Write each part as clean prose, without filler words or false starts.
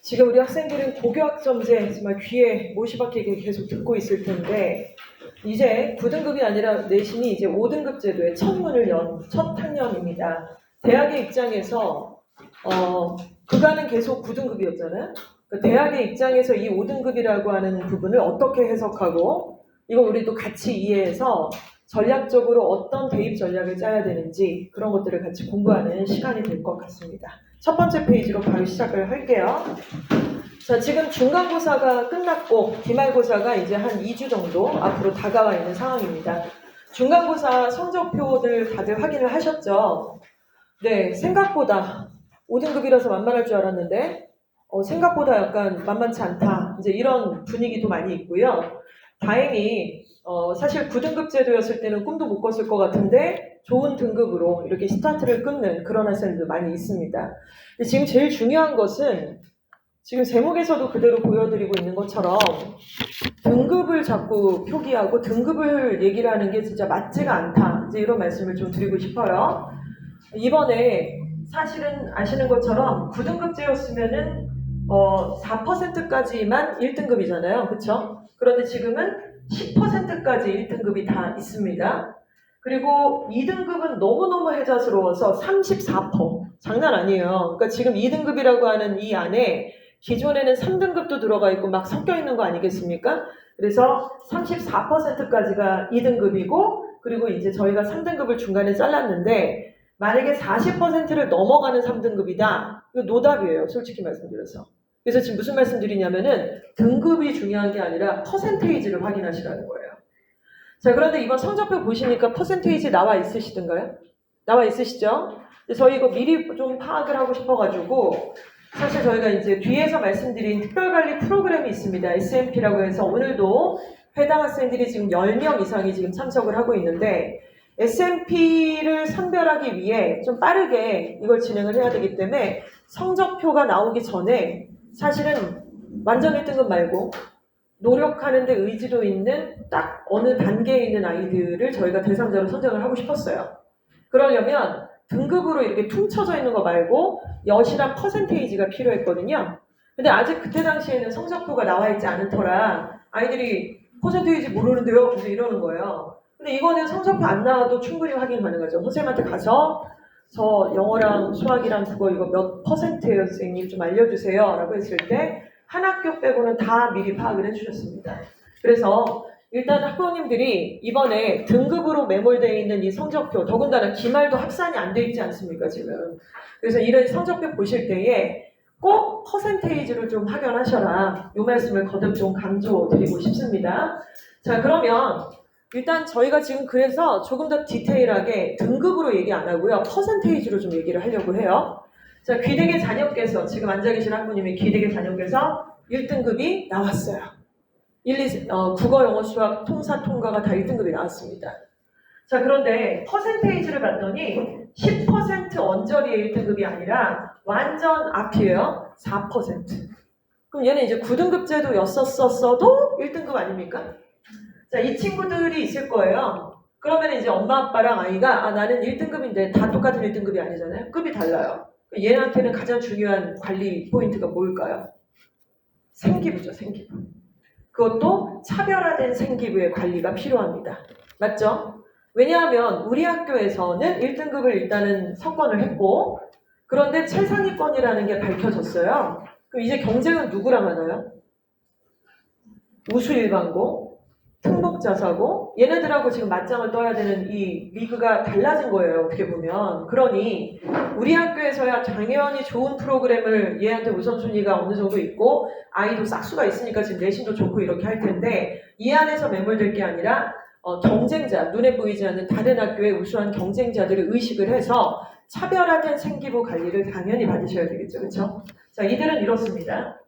지금 우리 학생들은 고교학점제 정말 귀에 못이 박히게 계속 듣고 있을 텐데 이제 9등급이 아니라 내신이 이제 5등급 제도의 첫 문을 연 첫 학년입니다. 대학의 입장에서 그간은 계속 9등급이었잖아요. 그러니까 대학의 입장에서 이 5등급이라고 하는 부분을 어떻게 해석하고 이거 우리도 같이 이해해서 전략적으로 어떤 대입 전략을 짜야 되는지 그런 것들을 같이 공부하는 시간이 될 것 같습니다. 첫 번째 페이지로 바로 시작을 할게요. 자, 지금 중간고사가 끝났고 기말고사가 이제 한 2주 정도 앞으로 다가와 있는 상황입니다. 중간고사 성적표들 다들 확인을 하셨죠? 네, 생각보다 5등급이라서 만만할 줄 알았는데 생각보다 약간 만만치 않다. 이제 이런 분위기도 많이 있고요. 다행히 사실 9등급 제도였을 때는 꿈도 못 꿨을 것 같은데 좋은 등급으로 이렇게 스타트를 끊는 그런 학생들도 많이 있습니다. 근데 지금 제일 중요한 것은 지금 제목에서도 그대로 보여드리고 있는 것처럼 등급을 자꾸 표기하고 등급을 얘기를 하는 게 진짜 맞지가 않다. 이제 이런 말씀을 좀 드리고 싶어요. 이번에 사실은 아시는 것처럼 9등급제였으면은 4%까지만 1등급이잖아요. 그렇죠? 그런데 지금은 10%까지 1등급이 다 있습니다. 그리고 2등급은 너무너무 혜자스러워서 34%. 장난 아니에요. 그러니까 지금 2등급이라고 하는 이 안에 기존에는 3등급도 들어가 있고 막 섞여 있는 거 아니겠습니까? 그래서 34%까지가 2등급이고 그리고 이제 저희가 3등급을 중간에 잘랐는데 만약에 40%를 넘어가는 3등급이다. 이거 노답이에요. 솔직히 말씀드려서. 그래서 지금 무슨 말씀드리냐면은 등급이 중요한 게 아니라 퍼센테이지를 확인하시라는 거예요. 자, 그런데 이번 성적표 보시니까 퍼센테이지 나와 있으시던가요? 나와 있으시죠? 저희 이거 미리 좀 파악을 하고 싶어가지고 사실 저희가 이제 뒤에서 말씀드린 특별관리 프로그램이 있습니다. SMP라고 해서 오늘도 해당 학생들이 지금 10명 이상이 지금 참석을 하고 있는데 SMP를 선별하기 위해 좀 빠르게 이걸 진행을 해야 되기 때문에 성적표가 나오기 전에 사실은 완전 1등급 말고 노력하는 데 의지도 있는 딱 어느 단계에 있는 아이들을 저희가 대상자로 선정을 하고 싶었어요. 그러려면 등급으로 이렇게 퉁쳐져 있는 거 말고 여실한 퍼센테이지가 필요했거든요. 근데 아직 그때 당시에는 성적표가 나와 있지 않은 터라 아이들이 퍼센테이지 모르는데요? 그래서 이러는 거예요. 근데 이거는 성적표 안 나와도 충분히 확인 가능하죠. 선생님한테 가서 저 영어랑 수학이랑 국어 이거 몇 퍼센트예요 선생님 좀 알려주세요 라고 했을 때 한 학교 빼고는 다 미리 파악을 해주셨습니다. 그래서 일단 학부모님들이 이번에 등급으로 매몰되어 있는 이 성적표 더군다나 기말도 합산이 안 돼 있지 않습니까 지금. 그래서 이런 성적표 보실 때에 꼭 퍼센테이지를 좀 확인하셔라. 이 말씀을 거듭 좀 강조드리고 싶습니다. 자, 그러면 일단 저희가 지금 그래서 조금 더 디테일하게 등급으로 얘기 안 하고요. 퍼센테이지로 좀 얘기를 하려고 해요. 자, 귀대계 자녀께서 지금 앉아 계신 학부님이 귀대계 자녀께서 1등급이 나왔어요. 국어, 영어, 수학, 통사, 통과가 다 1등급이 나왔습니다. 자, 그런데 퍼센테이지를 봤더니 10% 언저리의 1등급이 아니라 완전 앞이에요. 4%. 그럼 얘는 이제 9등급제도였었어도 1등급 아닙니까? 자, 이 친구들이 있을 거예요. 그러면 이제 엄마 아빠랑 아이가 나는 1등급인데 다 똑같은 1등급이 아니잖아요. 급이 달라요. 얘한테는 가장 중요한 관리 포인트가 뭘까요? 생기부죠, 생기부. 그것도 차별화된 생기부의 관리가 필요합니다. 맞죠? 왜냐하면 우리 학교에서는 1등급을 일단은 선권을 했고 그런데 최상위권이라는 게 밝혀졌어요. 그럼 이제 경쟁은 누구랑 하나요? 우수일반고, 특목자사고 얘네들하고 지금 맞짱을 떠야 되는 이 리그가 달라진 거예요. 어떻게 보면. 그러니 우리 학교에서야 당연히 좋은 프로그램을 얘한테 우선순위가 어느 정도 있고 아이도 싹수가 있으니까 지금 내신도 좋고 이렇게 할 텐데 이 안에서 매몰될 게 아니라 경쟁자, 눈에 보이지 않는 다른 학교의 우수한 경쟁자들을 의식을 해서 차별화된 생기부 관리를 당연히 받으셔야 되겠죠. 그렇죠? 자, 이들은 이렇습니다.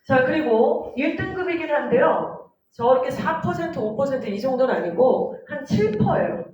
자, 그리고 1등급이긴 한데요. 저렇게 4%, 5%이 정도는 아니고 한 7%예요.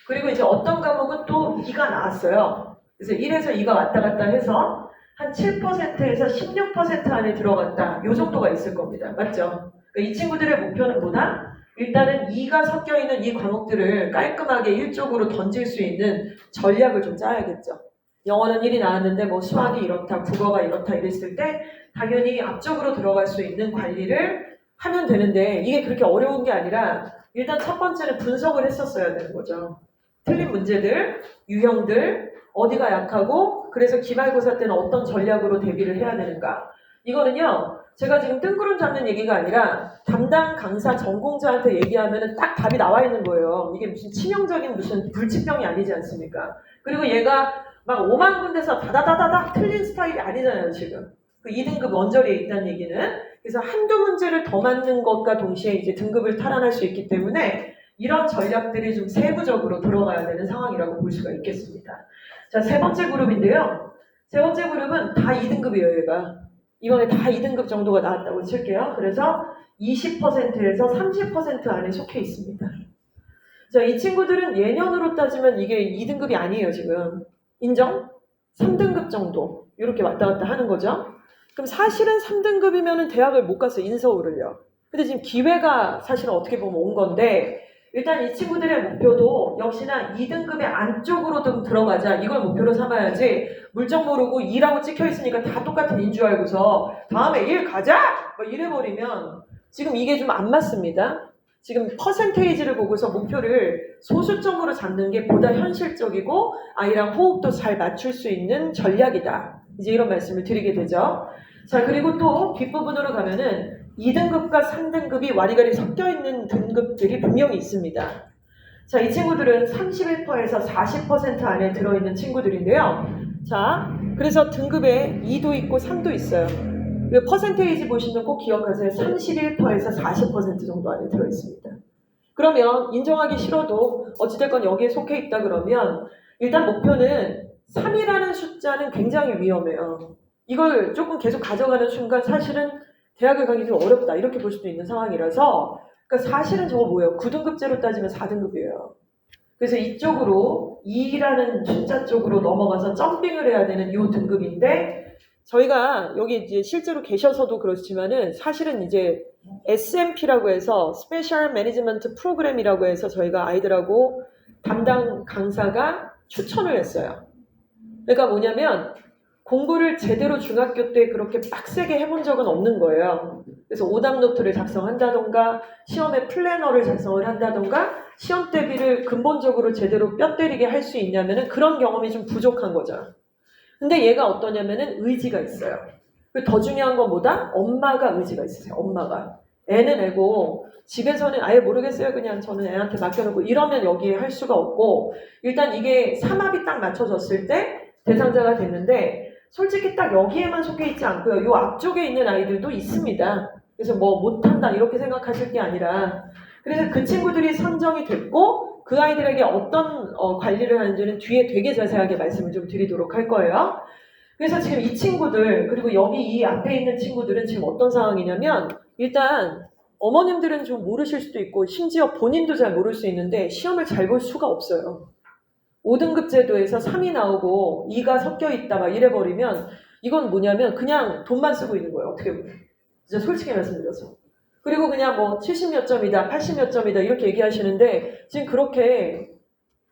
그리고 이제 어떤 과목은 또 2가 나왔어요. 그래서 1에서 2가 왔다 갔다 해서 한 7%에서 16% 안에 들어갔다. 이 정도가 있을 겁니다. 맞죠? 그러니까 이 친구들의 목표는 뭐다? 일단은 2가 섞여있는 이 과목들을 깔끔하게 일쪽으로 던질 수 있는 전략을 좀 짜야겠죠. 영어는 1이 나왔는데 뭐 수학이 이렇다, 국어가 이렇다 이랬을 때 당연히 앞쪽으로 들어갈 수 있는 관리를 하면 되는데 이게 그렇게 어려운 게 아니라 일단 첫 번째는 분석을 했었어야 되는 거죠. 틀린 문제들, 유형들, 어디가 약하고 그래서 기말고사 때는 어떤 전략으로 대비를 해야 되는가. 이거는요. 제가 지금 뜬구름 잡는 얘기가 아니라 담당 강사 전공자한테 얘기하면 딱 답이 나와 있는 거예요. 이게 무슨 치명적인 무슨 불치병이 아니지 않습니까? 그리고 얘가 막 5만 군데서 다다다다닥 틀린 스타일이 아니잖아요, 지금. 그 2등급 원저리에 있다는 얘기는. 그래서 한두 문제를 더 맞는 것과 동시에 이제 등급을 탈환할 수 있기 때문에 이런 전략들이 좀 세부적으로 들어가야 되는 상황이라고 볼 수가 있겠습니다. 자, 세 번째 그룹인데요. 세 번째 그룹은 다 2등급이에요, 얘가. 이번에 다 2등급 정도가 나왔다고 칠게요. 그래서 20%에서 30% 안에 속해 있습니다. 자, 이 친구들은 예년으로 따지면 이게 2등급이 아니에요, 지금. 인정? 3등급 정도. 이렇게 왔다 갔다 하는 거죠. 그럼 사실은 3등급이면 대학을 못 가서 인서울을요. 근데 지금 기회가 사실은 어떻게 보면 온 건데, 일단 이 친구들의 목표도 역시나 2등급의 안쪽으로 좀 들어가자. 이걸 목표로 삼아야지 물정 모르고 2라고 찍혀있으니까 다 똑같은 인 줄 알고서 다음에 1 가자! 뭐 이래버리면 지금 이게 좀 안 맞습니다. 지금 퍼센테이지를 보고서 목표를 소수점으로 잡는 게 보다 현실적이고 아이랑 호흡도 잘 맞출 수 있는 전략이다. 이제 이런 말씀을 드리게 되죠. 자, 그리고 또 뒷부분으로 가면은 2등급과 3등급이 와리가리 섞여있는 등급들이 분명히 있습니다. 자, 이 친구들은 31%에서 40% 안에 들어있는 친구들인데요. 자, 그래서 등급에 2도 있고 3도 있어요. 그리고 퍼센테이지 보시면 꼭 기억하세요. 31%에서 40% 정도 안에 들어있습니다. 그러면 인정하기 싫어도 어찌됐건 여기에 속해 있다 그러면 일단 목표는 3이라는 숫자는 굉장히 위험해요. 이걸 조금 계속 가져가는 순간 사실은 대학을 가기 좀 어렵다 이렇게 볼 수도 있는 상황이라서 그러니까 사실은 저거 뭐예요? 9등급제로 따지면 4등급이에요. 그래서 이쪽으로 2라는 숫자 쪽으로 넘어가서 점핑을 해야 되는 이 등급인데 저희가 여기 이제 실제로 계셔서도 그렇지만은 사실은 이제 SMP라고 해서 스페셜 매니지먼트 프로그램이라고 해서 저희가 아이들하고 담당 강사가 추천을 했어요. 그러니까 뭐냐면 공부를 제대로 중학교 때 그렇게 빡세게 해본 적은 없는 거예요. 그래서 오답 노트를 작성한다던가 시험에 플래너를 작성을 한다던가 시험 대비를 근본적으로 제대로 뼈 때리게 할 수 있냐면은 그런 경험이 좀 부족한 거죠. 근데 얘가 어떠냐면은 의지가 있어요. 그리고 더 중요한 건 뭐다? 엄마가 의지가 있으세요. 엄마가. 애는 애고 집에서는 아예 모르겠어요. 그냥 저는 애한테 맡겨놓고 이러면 여기에 할 수가 없고 일단 이게 삼합이 딱 맞춰졌을 때 대상자가 됐는데 솔직히 딱 여기에만 속해 있지 않고요. 요 앞쪽에 있는 아이들도 있습니다. 그래서 뭐 못한다 이렇게 생각하실 게 아니라 그래서 그 친구들이 선정이 됐고 그 아이들에게 어떤 관리를 하는지는 뒤에 되게 자세하게 말씀을 좀 드리도록 할 거예요. 그래서 지금 이 친구들 그리고 여기 이 앞에 있는 친구들은 지금 어떤 상황이냐면 일단 어머님들은 좀 모르실 수도 있고 심지어 본인도 잘 모를 수 있는데 시험을 잘 볼 수가 없어요. 5등급 제도에서 3이 나오고 2가 섞여 있다 막 이래버리면 이건 뭐냐면 그냥 돈만 쓰고 있는 거예요. 어떻게 보면. 진짜 솔직히 말씀드려서. 그리고 그냥 뭐 70몇 점이다, 80몇 점이다 이렇게 얘기하시는데 지금 그렇게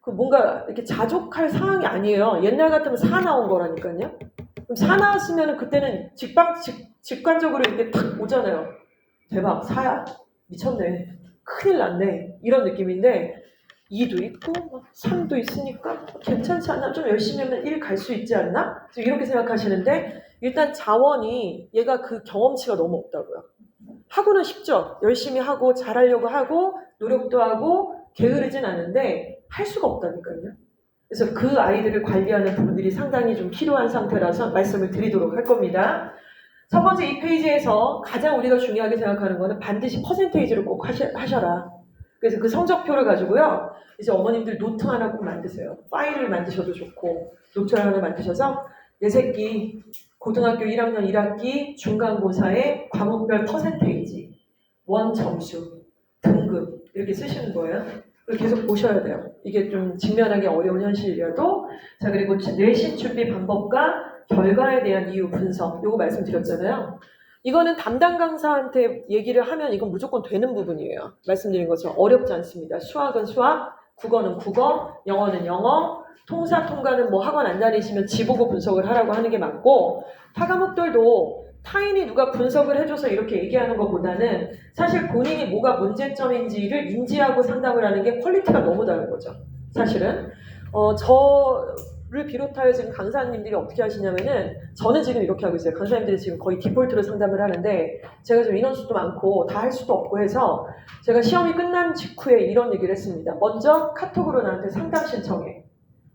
그 뭔가 이렇게 자족할 상황이 아니에요. 옛날 같으면 4 나온 거라니까요. 그럼 4 나왔으면 그때는 직관적으로 이렇게 탁 오잖아요. 대박, 4야? 미쳤네. 큰일 났네. 이런 느낌인데 2도 있고 3도 있으니까 괜찮지 않나? 좀 열심히 하면 1 갈 수 있지 않나? 이렇게 생각하시는데 일단 자원이 얘가 그 경험치가 너무 없다고요. 하고는 쉽죠. 열심히 하고 잘하려고 하고 노력도 하고 게으르진 않은데 할 수가 없다니까요. 그래서 그 아이들을 관리하는 분들이 상당히 좀 필요한 상태라서 말씀을 드리도록 할 겁니다. 첫 번째 이 페이지에서 가장 우리가 중요하게 생각하는 거는 반드시 퍼센테이지를 꼭 하셔라. 그래서 그 성적표를 가지고요. 이제 어머님들 노트 하나 꼭 만드세요. 파일을 만드셔도 좋고 노트를 하나 만드셔서 내 새끼 고등학교 1학년 1학기 중간고사의 과목별 퍼센테이지, 원 점수, 등급 이렇게 쓰시는 거예요. 계속 보셔야 돼요. 이게 좀 직면하기 어려운 현실이라도. 자, 그리고 내신 준비 방법과 결과에 대한 이유 분석 요거 말씀드렸잖아요. 이거는 담당 강사한테 얘기를 하면 이건 무조건 되는 부분이에요. 말씀드린 것처럼 어렵지 않습니다. 수학은 수학, 국어는 국어, 영어는 영어, 통사 통과는 뭐 학원 안 다니시면 지보고 분석을 하라고 하는 게 맞고, 타과목들도 타인이 누가 분석을 해줘서 이렇게 얘기하는 것보다는 사실 본인이 뭐가 문제점인지를 인지하고 상담을 하는 게 퀄리티가 너무 다른 거죠. 사실은 저를 비롯하여 지금 강사님들이 어떻게 하시냐면은, 저는 지금 이렇게 하고 있어요. 강사님들이 지금 거의 디폴트로 상담을 하는데, 제가 좀 인원수도 많고 다 할 수도 없고 해서 제가 시험이 끝난 직후에 이런 얘기를 했습니다. 먼저 카톡으로 나한테 상담 신청해.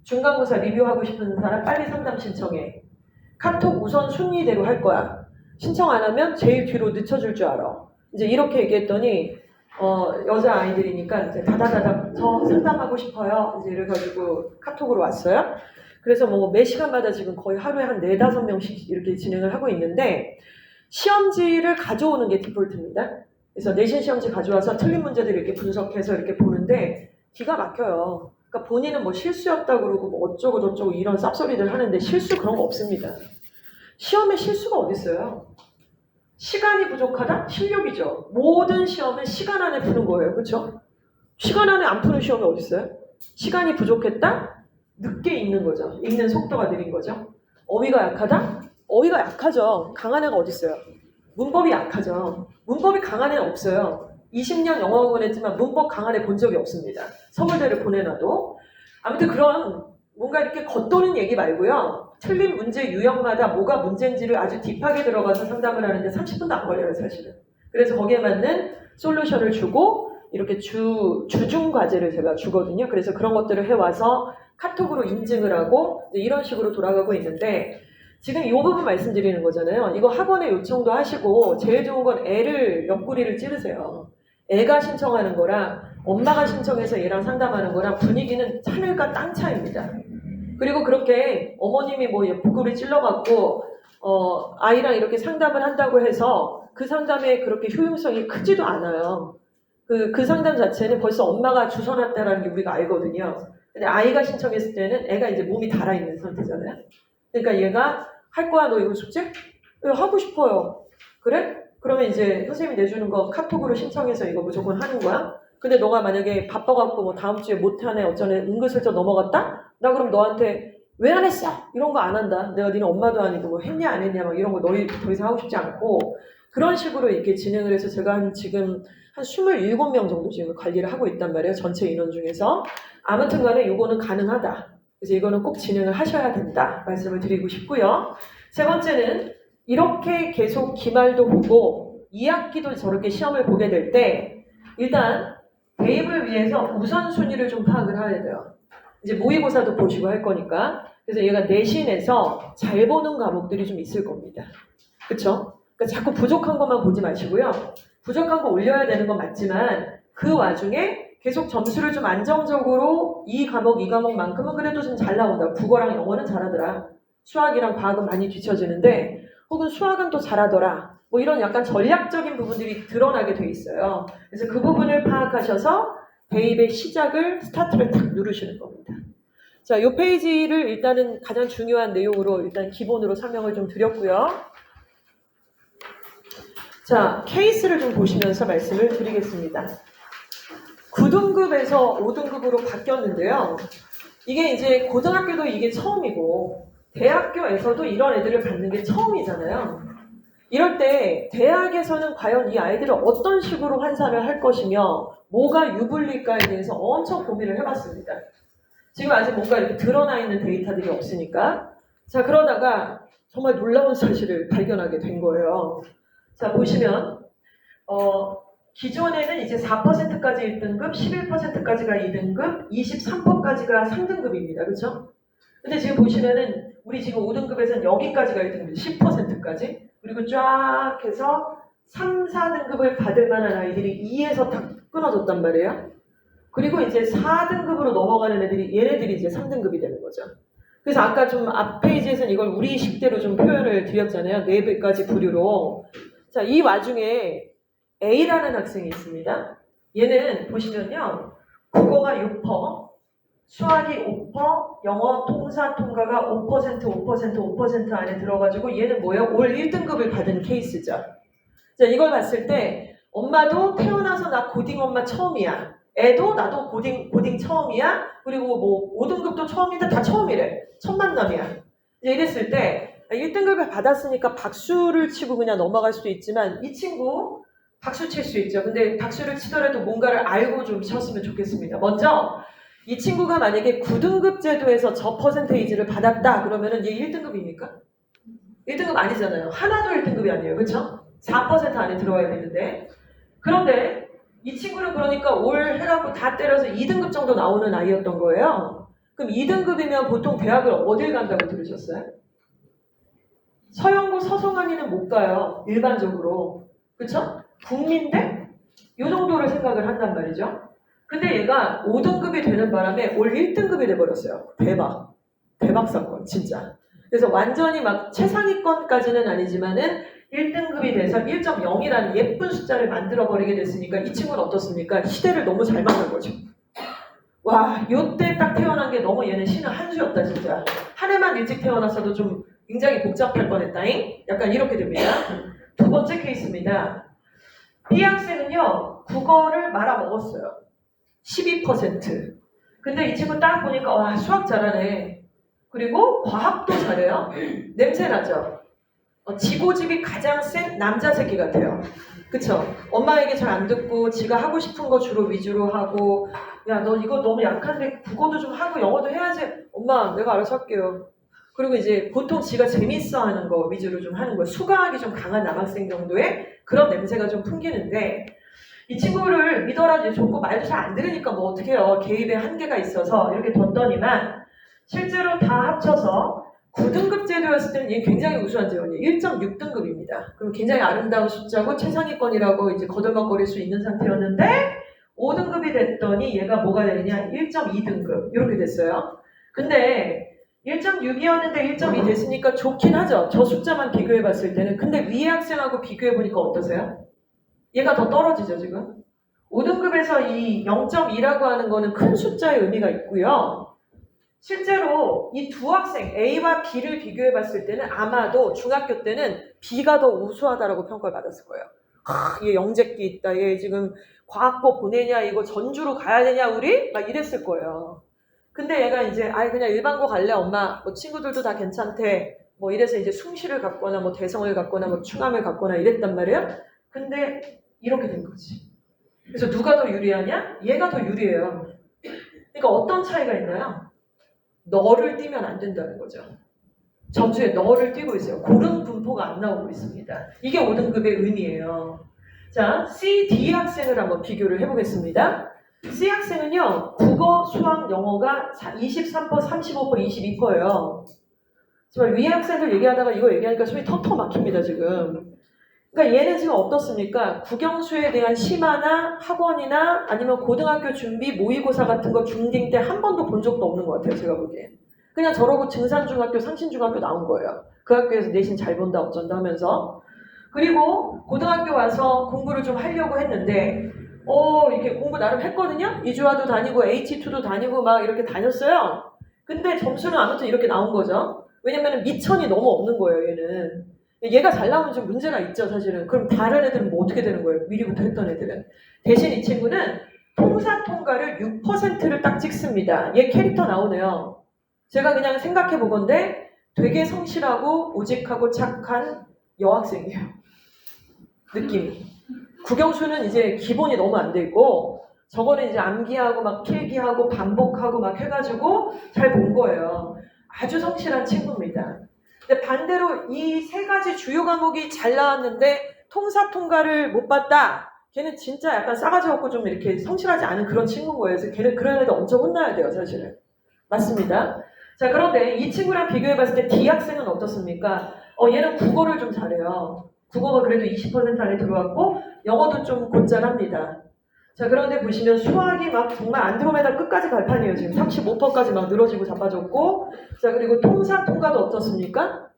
중간고사 리뷰하고 싶은 사람 빨리 상담 신청해. 카톡 우선 순위대로 할 거야. 신청 안 하면 제일 뒤로 늦춰줄 줄 알아. 이제 이렇게 얘기했더니 여자 아이들이니까 이제 다다다다 저 상담하고 싶어요. 이제 이래가지고 카톡으로 왔어요. 그래서 뭐 매 시간마다 지금 거의 하루에 한 4-5명씩 이렇게 진행을 하고 있는데, 시험지를 가져오는 게 디폴트입니다. 그래서 내신 시험지 가져와서 틀린 문제들 이렇게 분석해서 이렇게 보는데 기가 막혀요. 그러니까 본인은 뭐 실수였다고 그러고 뭐 어쩌고 저쩌고 이런 쌉소리들 하는데, 실수 그런 거 없습니다. 시험에 실수가 어디 있어요? 시간이 부족하다? 실력이죠. 모든 시험은 시간 안에 푸는 거예요. 그렇죠? 시간 안에 안 푸는 시험이 어디 있어요? 시간이 부족했다? 늦게 읽는 거죠. 읽는 속도가 느린 거죠. 어휘가 약하다? 어휘가 약하죠. 강한 애가 어디 있어요? 문법이 약하죠. 문법이 강한 애는 없어요. 20년 영어학원 했지만 문법 강한 애 본 적이 없습니다. 서울대를 보내놔도. 아무튼 그런 뭔가 이렇게 겉도는 얘기 말고요. 틀린 문제 유형마다 뭐가 문제인지를 아주 딥하게 들어가서 상담을 하는데 30분도 안 걸려요, 사실은. 그래서 거기에 맞는 솔루션을 주고 이렇게 주중 과제를 제가 주거든요. 그래서 그런 것들을 해와서 카톡으로 인증을 하고 이런 식으로 돌아가고 있는데, 지금 이 부분 말씀드리는 거잖아요. 이거 학원에 요청도 하시고 제일 좋은 건 애를 옆구리를 찌르세요. 애가 신청하는 거랑 엄마가 신청해서 얘랑 상담하는 거랑 분위기는 하늘과 땅 차이입니다. 그리고 그렇게 어머님이 뭐 옆구리 찔러갖고 아이랑 이렇게 상담을 한다고 해서 그 상담에 그렇게 효용성이 크지도 않아요. 그 상담 자체는 벌써 엄마가 주선했다라는 게 우리가 알거든요. 근데 아이가 신청했을 때는 애가 이제 몸이 달아있는 상태잖아요. 그러니까 얘가 할 거야, 너 이거 숙제? 하고 싶어요. 그래? 그러면 이제 선생님이 내주는 거 카톡으로 신청해서 이거 무조건 하는 거야? 근데 너가 만약에 바빠갖고 뭐 다음 주에 못하네 어쩌네 은근슬쩍 넘어갔다? 나 그럼 너한테 왜 안 했어? 이런 거 안 한다. 내가 니네 엄마도 아니고 뭐 했냐 안 했냐 막 이런 거 너희 더 이상 하고 싶지 않고, 그런 식으로 이렇게 진행을 해서 제가 지금 한 27명 정도 지금 관리를 하고 있단 말이에요. 전체 인원 중에서. 아무튼 간에 이거는 가능하다. 그래서 이거는 꼭 진행을 하셔야 된다. 말씀을 드리고 싶고요. 세 번째는 이렇게 계속 기말도 보고 2학기도 저렇게 시험을 보게 될 때 일단 대입을 위해서 우선순위를 좀 파악을 해야 돼요. 이제 모의고사도 보시고 할 거니까. 그래서 얘가 내신에서 잘 보는 과목들이 좀 있을 겁니다. 그쵸? 그러니까 자꾸 부족한 것만 보지 마시고요. 부족한 거 올려야 되는 건 맞지만 그 와중에 계속 점수를 좀 안정적으로 이 과목만큼은 그래도 좀 잘 나온다. 국어랑 영어는 잘하더라. 수학이랑 과학은 많이 뒤처지는데 혹은 수학은 또 잘하더라. 뭐 이런 약간 전략적인 부분들이 드러나게 돼 있어요. 그래서 그 부분을 파악하셔서 대입의 시작을 스타트를 탁 누르시는 겁니다. 자, 이 페이지를 일단은 가장 중요한 내용으로 일단 기본으로 설명을 좀 드렸고요. 자, 케이스를 좀 보시면서 말씀을 드리겠습니다. 9등급에서 5등급으로 바뀌었는데요. 이게 이제 고등학교도 이게 처음이고 대학교에서도 이런 애들을 받는 게 처음이잖아요. 이럴 때 대학에서는 과연 이 아이들을 어떤 식으로 환산을 할 것이며 뭐가 유불릴까에 대해서 엄청 고민을 해봤습니다. 지금 아직 뭔가 이렇게 드러나 있는 데이터들이 없으니까. 자, 그러다가 정말 놀라운 사실을 발견하게 된 거예요. 자, 보시면 기존에는 이제 4%까지 1등급, 11%까지가 2등급, 23%까지가 3등급입니다. 그렇죠? 근데 지금 보시면은 우리 지금 5등급에서는 여기까지가 1등급, 10%까지, 그리고 쫙 해서 3, 4등급을 받을 만한 아이들이 2에서 다 끊어졌단 말이에요. 그리고 이제 4등급으로 넘어가는 애들이, 얘네들이 이제 3등급이 되는 거죠. 그래서 아까 좀 앞 페이지에서는 이걸 우리식대로 좀 표현을 드렸잖아요. 4가지 부류로. 자, 이 와중에 A라는 학생이 있습니다. 얘는 보시면요. 국어가 6%, 수학이 5%, 영어 통사 통과가 5% 안에 들어가지고 얘는 뭐예요? 올 1등급을 받은 케이스죠. 자, 이걸 봤을 때 엄마도 태어나서 나 고딩 엄마 처음이야. 애도 나도 고딩 처음이야. 그리고 뭐 5등급도 처음인데 다 처음이래. 첫 만남이야. 이제 이랬을 때 1등급을 받았으니까 박수를 치고 그냥 넘어갈 수도 있지만 이 친구 박수 칠 수 있죠. 근데 박수를 치더라도 뭔가를 알고 좀 쳤으면 좋겠습니다. 먼저 이 친구가 만약에 9등급 제도에서 저 퍼센테이지를 받았다 그러면은 얘 1등급입니까? 1등급 아니잖아요. 하나도 1등급이 아니에요. 그렇죠? 4% 안에 들어와야 되는데. 그런데 이 친구는 그러니까 올 해갖고 다 때려서 2등급 정도 나오는 아이였던 거예요. 그럼 2등급이면 보통 대학을 어딜 간다고 들으셨어요? 서영고 서성한이는 못 가요. 일반적으로. 그쵸? 국민대? 이 정도를 생각을 한단 말이죠. 근데 얘가 5등급이 되는 바람에 올 1등급이 돼버렸어요. 대박. 대박 사건, 진짜. 그래서 완전히 막 최상위권까지는 아니지만은 1등급이 돼서 1.0이라는 예쁜 숫자를 만들어버리게 됐으니까 이 친구는 어떻습니까? 시대를 너무 잘 만난 거죠. 와, 요때 딱 태어난 게 너무 얘는 신은 한 수였다, 진짜. 한 해만 일찍 태어났어도 좀 굉장히 복잡할 뻔했다잉? 약간 이렇게 됩니다. 두 번째 케이스입니다. B 학생은요, 국어를 말아먹었어요. 12%. 근데 이 친구 딱 보니까, 와, 수학 잘하네. 그리고 과학도 잘해요. 냄새 나죠? 지고집이 가장 센 남자 새끼 같아요. 그쵸? 엄마 얘기 잘 안 듣고 지가 하고 싶은 거 주로 위주로 하고 야, 너 이거 너무 약한데 국어도 좀 하고 영어도 해야지. 엄마, 내가 알아서 할게요. 그리고 이제 보통 지가 재밌어 하는 거 위주로 좀 하는 거예요. 수강하기 좀 강한 남학생 정도의 그런 냄새가 좀 풍기는데 이 친구를 믿어라 좋고 말도 잘 안 들으니까 뭐 어떡해요. 개입의 한계가 있어서 이렇게 뒀더니만 실제로 다 합쳐서 9등급 제도였을 때는 얘 굉장히 우수한 재원이에요. 1.6등급입니다. 그럼 굉장히 아름다운 숫자고 최상위권이라고 이제 거들먹거릴 수 있는 상태였는데 5등급이 됐더니 얘가 뭐가 되느냐? 1.2등급 이렇게 됐어요. 근데 1.6이었는데 1.2 됐으니까 좋긴 하죠. 저 숫자만 비교해봤을 때는. 근데 위에 학생하고 비교해보니까 어떠세요? 얘가 더 떨어지죠 지금. 5등급에서 이 0.2라고 하는 거는 큰 숫자의 의미가 있고요. 실제로 이 두 학생 A와 B를 비교해봤을 때는 아마도 중학교 때는 B가 더 우수하다라고 평가를 받았을 거예요. 얘 영재기 있다. 얘 지금 과학고 보내냐 이거 전주로 가야 되냐 우리? 막 이랬을 거예요. 근데 얘가 이제 그냥 일반고 갈래 엄마 뭐 친구들도 다 괜찮대 뭐 이래서 이제 숭실을 갖거나 뭐 대성을 갖거나 뭐 충암을 갖거나 이랬단 말이에요. 근데 이렇게 된 거지. 그래서 누가 더 유리하냐? 얘가 더 유리해요. 그러니까 어떤 차이가 있나요? 너를 띄면 안 된다는 거죠. 점수에 너를 띄고 있어요. 고른 분포가 안 나오고 있습니다. 이게 5등급의 의미예요. 자, C, D 학생을 한번 비교를 해보겠습니다. C 학생은요, 국어, 수학, 영어가 23%, 35%, 22%예요. 정말 위에 학생들 얘기하다가 이거 얘기하니까 숨이 턱턱 막힙니다, 지금. 그러니까 얘는 지금 어떻습니까? 국영수에 대한 심화나 학원이나 아니면 고등학교 준비 모의고사 같은 거 중딩 때 한 번도 본 적도 없는 것 같아요. 제가 보기엔. 그냥 저러고 증산중학교, 상신중학교 나온 거예요. 그 학교에서 내신 잘 본다 어쩐다 하면서. 그리고 고등학교 와서 공부를 좀 하려고 했는데 이렇게 공부 나름 했거든요. 이주화도 다니고 H2도 다니고 막 이렇게 다녔어요. 근데 점수는 아무튼 이렇게 나온 거죠. 왜냐면 미천이 너무 없는 거예요. 얘는. 얘가 잘 나오면 좀 문제가 있죠, 사실은. 그럼 다른 애들은 뭐 어떻게 되는 거예요? 미리부터 했던 애들은. 대신 이 친구는 통사 통과를 6%를 딱 찍습니다. 얘 캐릭터 나오네요. 제가 그냥 생각해 보건데 되게 성실하고 우직하고 착한 여학생이에요. 느낌이. 국영수는 이제 기본이 너무 안 돼 있고 저거는 이제 암기하고 막 필기하고 반복하고 막 해가지고 잘 본 거예요. 아주 성실한 친구입니다. 근데 반대로 이 세 가지 주요 과목이 잘 나왔는데 통사 통과를 못 봤다. 걔는 진짜 약간 싸가지 없고 좀 이렇게 성실하지 않은 그런 친구인 거예요. 그래서 걔는 그런 애들 엄청 혼나야 돼요, 사실은. 맞습니다. 자, 그런데 이 친구랑 비교해봤을 때 D 학생은 어떻습니까? 얘는 국어를 좀 잘해요. 국어가 그래도 20% 안에 들어왔고 영어도 좀 곧잘합니다. 자, 그런데 보시면 수학이 막 정말 안드로메다 끝까지 갈판이에요. 지금 35%까지 막 늘어지고 자빠졌고. 자, 그리고 통사 통과도 어떻습니까?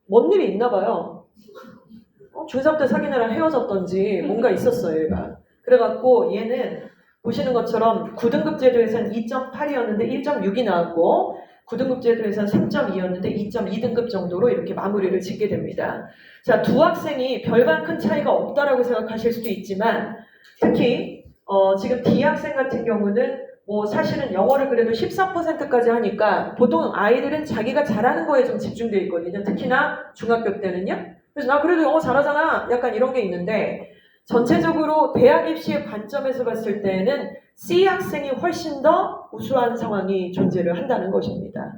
뭔 일이 있나 봐요. 중3 때 사귄 애랑 헤어졌던지 뭔가 있었어요, 얘가. 그래갖고 얘는 보시는 것처럼 9등급 제도에서는 2.8이었는데 1.6이 나왔고 9등급 제도에서는 3.2였는데 2.2등급 정도로 이렇게 마무리를 짓게 됩니다. 자, 두 학생이 별반 큰 차이가 없다라고 생각하실 수도 있지만 특히 지금 D학생 같은 경우는 뭐 사실은 영어를 그래도 14%까지 하니까 보통 아이들은 자기가 잘하는 거에 좀 집중돼 있거든요. 특히나 중학교 때는요. 그래서 나 그래도 영어 잘하잖아. 약간 이런 게 있는데 전체적으로 대학 입시의 관점에서 봤을 때는 C 학생이 훨씬 더 우수한 상황이 존재를 한다는 것입니다.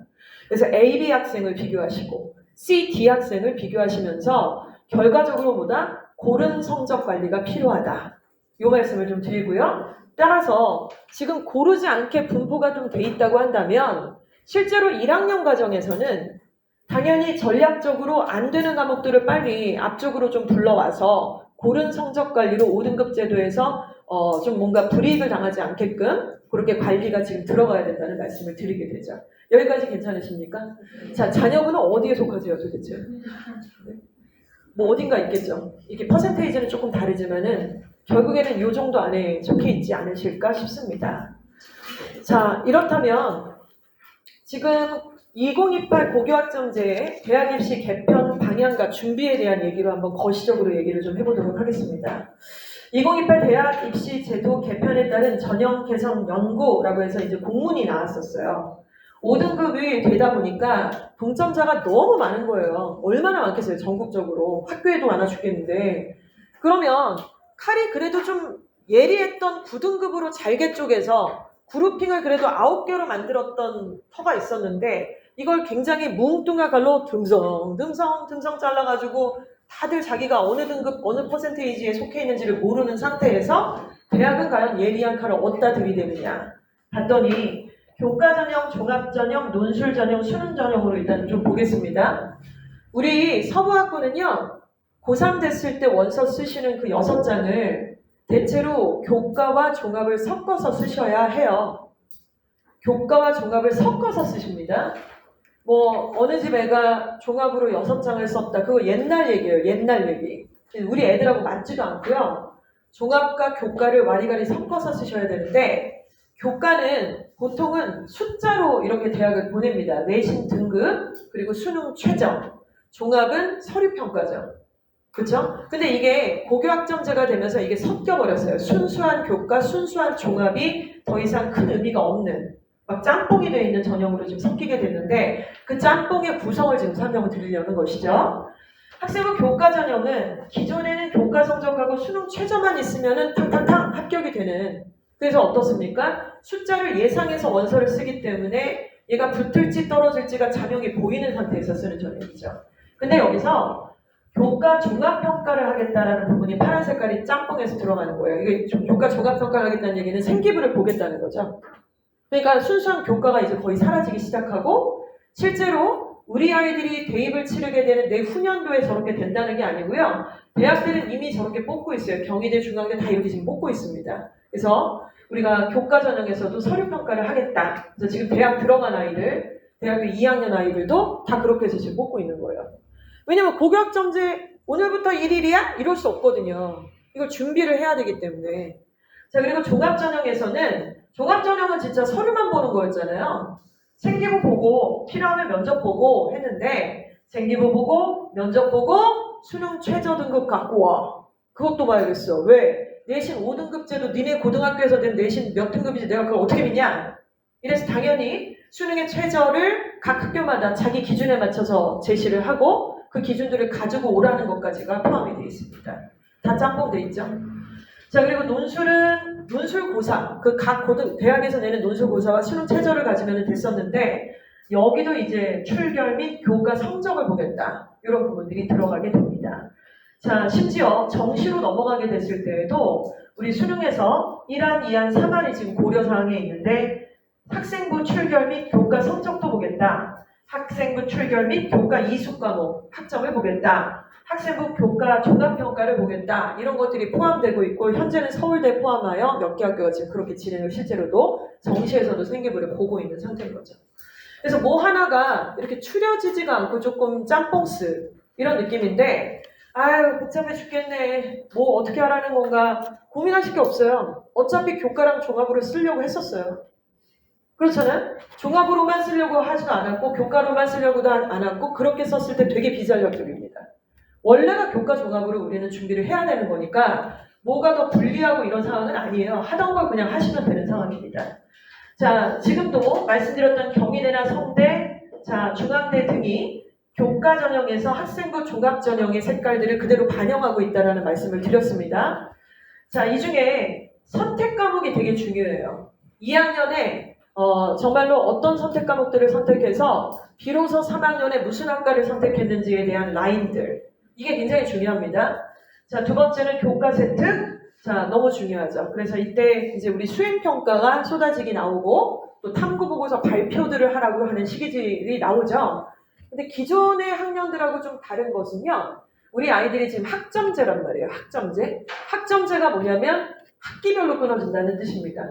그래서 A, B 학생을 비교하시고 C, D 학생을 비교하시면서 결과적으로 보다 고른 성적 관리가 필요하다. 이 말씀을 좀 드리고요. 따라서 지금 고르지 않게 분포가 좀 돼 있다고 한다면 실제로 1학년 과정에서는 당연히 전략적으로 안 되는 과목들을 빨리 앞쪽으로 좀 불러와서 고른 성적 관리로 5등급 제도에서 좀 뭔가 불이익을 당하지 않게끔 그렇게 관리가 지금 들어가야 된다는 말씀을 드리게 되죠. 여기까지 괜찮으십니까? 자, 자녀분은 어디에 속하세요 도대체? 네? 뭐 어딘가 있겠죠. 이게 퍼센테이지는 조금 다르지만은 결국에는 이 정도 안에 적혀 있지 않으실까 싶습니다. 자, 이렇다면 지금 2028 고교학점제의 대학 입시 개편 방향과 준비에 대한 얘기로 한번 거시적으로 얘기를 좀 해보도록 하겠습니다. 2028 대학 입시 제도 개편에 따른 전형 개선 연구라고 해서 이제 공문이 나왔었어요. 5등급이 되다 보니까 동점자가 너무 많은 거예요. 얼마나 많겠어요, 전국적으로. 학교에도 많아 죽겠는데. 그러면 칼이 그래도 좀 예리했던 9등급으로 잘게 쪼개서 그룹핑을 그래도 9개로 만들었던 터가 있었는데 이걸 굉장히 뭉뚱한 칼로 듬성 잘라가지고 다들 자기가 어느 등급, 어느 퍼센테이지에 속해 있는지를 모르는 상태에서 대학은 과연 예리한 칼을 어디다 들이대느냐 봤더니 교과 전형, 종합 전형, 논술 전형, 수능 전형으로 일단 좀 보겠습니다. 우리 서부학부는요, 고3 됐을 때 원서 쓰시는 그 6장을 대체로 교과와 종합을 섞어서 쓰셔야 해요. 교과와 종합을 섞어서 쓰십니다. 뭐 어느 집 애가 종합으로 6장을 썼다. 그거 옛날 얘기예요. 옛날 얘기. 우리 애들하고 맞지도 않고요. 종합과 교과를 와리가리 섞어서 쓰셔야 되는데 교과는 보통은 숫자로 이렇게 대학을 보냅니다. 내신 등급 그리고 수능 최저. 종합은 서류평가죠. 그렇죠? 근데 이게 고교학점제가 되면서 이게 섞여버렸어요. 순수한 교과, 순수한 종합이 더 이상 큰 의미가 없는 막 짬뽕이 되어 있는 전형으로 지금 섞이게 됐는데 그 짬뽕의 구성을 지금 설명을 드리려는 것이죠. 학생부 교과 전형은 기존에는 교과 성적하고 수능 최저만 있으면은 탕탕탕 합격이 되는 그래서 어떻습니까? 숫자를 예상해서 원서를 쓰기 때문에 얘가 붙을지 떨어질지가 자명히 보이는 상태에서 쓰는 전형이죠. 근데 여기서 교과 종합평가를 하겠다라는 부분이 파란 색깔이 짬뽕에서 들어가는 거예요. 이게 교과 종합평가를 하겠다는 얘기는 생기부를 보겠다는 거죠. 그러니까 순수한 교과가 이제 거의 사라지기 시작하고 실제로 우리 아이들이 대입을 치르게 되는 내후년도에 저렇게 된다는 게 아니고요. 대학들은 이미 저렇게 뽑고 있어요. 경희대, 중앙대 다 이렇게 지금 뽑고 있습니다. 그래서 우리가 교과 전형에서도 서류평가를 하겠다. 그래서 지금 대학 들어간 아이들, 대학교 2학년 아이들도 다 그렇게 해서 지금 뽑고 있는 거예요. 왜냐면 고교학점제 오늘부터 1일이야? 이럴 수 없거든요. 이걸 준비를 해야 되기 때문에. 자, 그리고 종합전형에서는 종합전형은 진짜 서류만 보는 거였잖아요. 생기부 보고 필요하면 면접 보고 했는데 생기부 보고 면접 보고 수능 최저 등급 갖고 와. 그것도 봐야겠어. 왜? 내신 5등급제도 니네 고등학교에서 낸 내신 몇 등급인지 내가 그걸 어떻게 믿냐? 이래서 당연히 수능의 최저를 각 학교마다 자기 기준에 맞춰서 제시를 하고 그 기준들을 가지고 오라는 것까지가 포함이 되어 있습니다. 다 짬뽕돼 있죠. 자, 그리고 논술은 논술고사, 그 각 대학에서 내는 논술고사와 수능 최저를 가지면 됐었는데 여기도 이제 출결 및 교과 성적을 보겠다. 이런 부분들이 들어가게 됩니다. 자, 심지어 정시로 넘어가게 됐을 때에도 우리 수능에서 1안, 2안, 3안이 지금 고려사항에 있는데 학생부 출결 및 교과 성적도 보겠다. 학생부 출결 및 교과 이수 과목 학점을 보겠다. 학생부 교과 종합평가를 보겠다. 이런 것들이 포함되고 있고 현재는 서울대 포함하여 몇 개 학교가 지금 그렇게 진행을 실제로도 정시에서도 생기부를 보고 있는 상태인 거죠. 그래서 뭐 하나가 이렇게 추려지지가 않고 조금 짬뽕스 이런 느낌인데 아유 복잡해 죽겠네. 뭐 어떻게 하라는 건가 고민하실 게 없어요. 어차피 교과랑 종합으로 쓰려고 했었어요. 그렇잖아요. 종합으로만 쓰려고 하지도 않았고 교과로만 쓰려고도 않았고 그렇게 썼을 때 되게 비전략적입니다. 원래가 교과 종합으로 우리는 준비를 해야 되는 거니까 뭐가 더 불리하고 이런 상황은 아니에요. 하던 걸 그냥 하시면 되는 상황입니다. 자, 지금도 말씀드렸던 경희대나 성대, 자, 중앙대 등이 교과 전형에서 학생부 종합 전형의 색깔들을 그대로 반영하고 있다는 말씀을 드렸습니다. 자, 이 중에 선택 과목이 되게 중요해요. 2학년에 정말로 어떤 선택 과목들을 선택해서 비로소 3학년에 무슨 학과를 선택했는지에 대한 라인들, 이게 굉장히 중요합니다. 자, 두 번째는 교과 세특. 자, 너무 중요하죠. 그래서 이때 이제 우리 수행평가가 쏟아지게 나오고 또 탐구보고서 발표들을 하라고 하는 시기들이 나오죠. 근데 기존의 학년들하고 좀 다른 것은요. 우리 아이들이 지금 학점제란 말이에요. 학점제. 학점제가 뭐냐면 학기별로 끊어진다는 뜻입니다.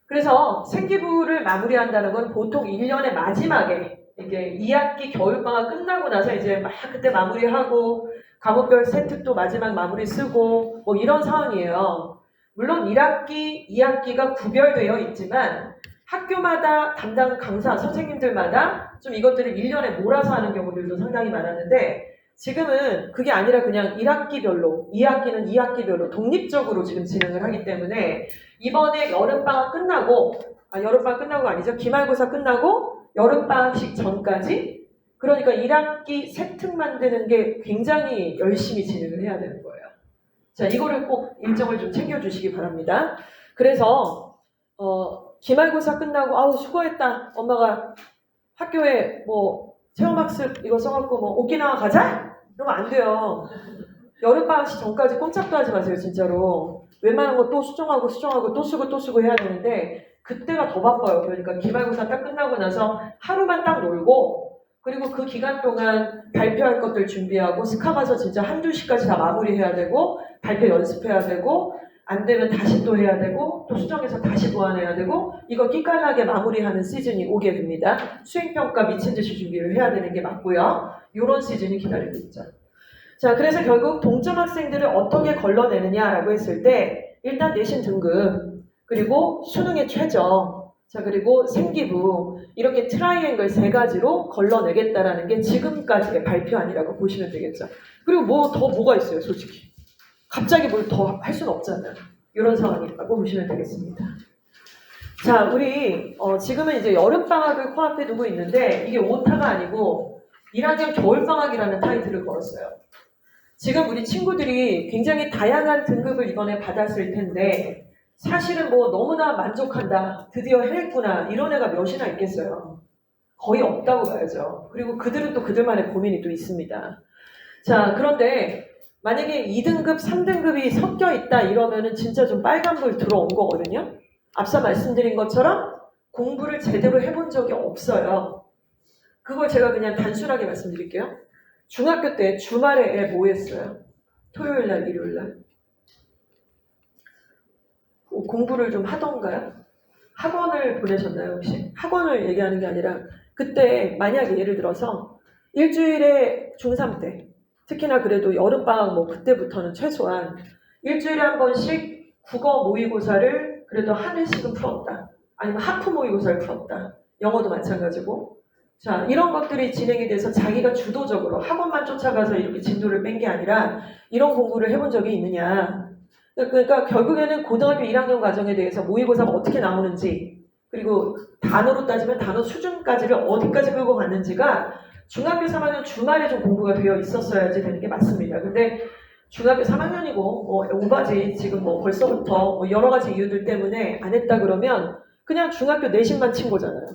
그래서 생기부를 마무리한다는 건 보통 1년의 마지막에 이게 2학기 겨울방학 끝나고 나서 이제 막 그때 마무리하고 과목별 세특도 마지막 마무리 쓰고 뭐 이런 상황이에요. 물론 1학기, 2학기가 구별되어 있지만 학교마다 담당 강사, 선생님들마다 좀 이것들을 1년에 몰아서 하는 경우들도 상당히 많았는데 지금은 그게 아니라 그냥 1학기별로, 2학기는 2학기별로 독립적으로 지금 진행을 하기 때문에 이번에 여름방학 끝나고, 여름방학 끝나고 아니죠. 기말고사 끝나고 여름방학식 전까지 그러니까 1학기 세특 만드는 게 굉장히 열심히 진행을 해야 되는 거예요. 자, 이거를 꼭 일정을 좀 챙겨주시기 바랍니다. 그래서 기말고사 끝나고 아우 수고했다. 엄마가 학교에 뭐 체험학습 이거 써갖고 뭐 오키나와 가자? 이러면 안 돼요. 여름방학식 전까지 꼼짝도 하지 마세요. 진짜로. 웬만한 거 또 수정하고 또 쓰고 해야 되는데 그때가 더 바빠요. 그러니까 기말고사 딱 끝나고 나서 하루만 딱 놀고 그리고 그 기간 동안 발표할 것들 준비하고 스카 가서 진짜 한두 시까지 다 마무리해야 되고 발표 연습해야 되고 안 되면 다시 또 해야 되고 또 수정해서 다시 보완해야 되고 이거 끼깔나게 마무리하는 시즌이 오게 됩니다. 수행평가 미친 듯이 준비를 해야 되는 게 맞고요. 이런 시즌이 기다리고 있죠. 자, 그래서 결국 동점 학생들을 어떻게 걸러내느냐라고 했을 때 일단 내신 등급 그리고 수능의 최저 자 그리고 생기부 이렇게 트라이앵글 세 가지로 걸러내겠다라는 게 지금까지의 발표안이라고 보시면 되겠죠. 그리고 뭐가 있어요, 솔직히. 갑자기 뭘 더 할 수는 없잖아요. 이런 상황이라고 보시면 되겠습니다. 자, 우리 지금은 이제 여름방학을 코앞에 두고 있는데 이게 오타가 아니고 1학년 겨울방학이라는 타이틀을 걸었어요. 지금 우리 친구들이 굉장히 다양한 등급을 이번에 받았을 텐데 사실은 뭐 너무나 만족한다. 드디어 해냈구나. 이런 애가 몇이나 있겠어요. 거의 없다고 봐야죠. 그리고 그들은 또 그들만의 고민이 또 있습니다. 자, 그런데 만약에 2등급, 3등급이 섞여 있다 이러면은 진짜 좀 빨간불 들어온 거거든요. 앞서 말씀드린 것처럼 공부를 제대로 해본 적이 없어요. 그걸 제가 그냥 단순하게 말씀드릴게요. 중학교 때 주말에 애 뭐 했어요? 토요일 날, 일요일 날. 공부를 좀 하던가요? 학원을 보내셨나요, 혹시? 학원을 얘기하는 게 아니라 그때 만약에 예를 들어서 일주일에 중3 때 특히나 그래도 여름방학 뭐 그때부터는 최소한 일주일에 한 번씩 국어 모의고사를 그래도 한 회씩은 풀었다. 아니면 하프 모의고사를 풀었다. 영어도 마찬가지고. 자, 이런 것들이 진행이 돼서 자기가 주도적으로 학원만 쫓아가서 이렇게 진도를 뺀 게 아니라 이런 공부를 해본 적이 있느냐. 그러니까 결국에는 고등학교 1학년 과정에 대해서 모의고사가 어떻게 나오는지 그리고 단어로 따지면 단어 수준까지를 어디까지 끌고 갔는지가 중학교 3학년 주말에 좀 공부가 되어 있었어야지 되는 게 맞습니다. 근데 중학교 3학년이고 뭐 오바지 지금 뭐 벌써부터 뭐 여러 가지 이유들 때문에 안 했다 그러면 그냥 중학교 내신만 친 거잖아요.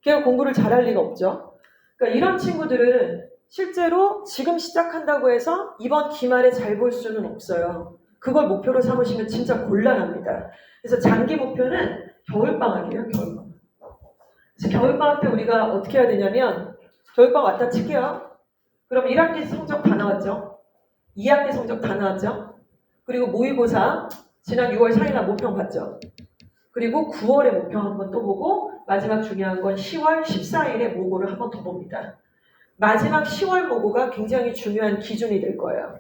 걔가 공부를 잘할 리가 없죠. 그러니까 이런 친구들은 실제로 지금 시작한다고 해서 이번 기말에 잘 볼 수는 없어요. 그걸 목표로 삼으시면 진짜 곤란합니다. 그래서 장기 목표는 겨울방학이에요, 겨울방학. 그래서 겨울방학 때 우리가 어떻게 해야 되냐면 겨울방학 왔다 칠게요. 그럼 1학기 성적 다 나왔죠? 2학기 성적 다 나왔죠? 그리고 모의고사 지난 6월 4일날 모평 봤죠? 그리고 9월에 모평 한 번 또 보고 마지막 중요한 건 10월 14일에 모고를 한 번 더 봅니다. 마지막 10월 모고가 굉장히 중요한 기준이 될 거예요.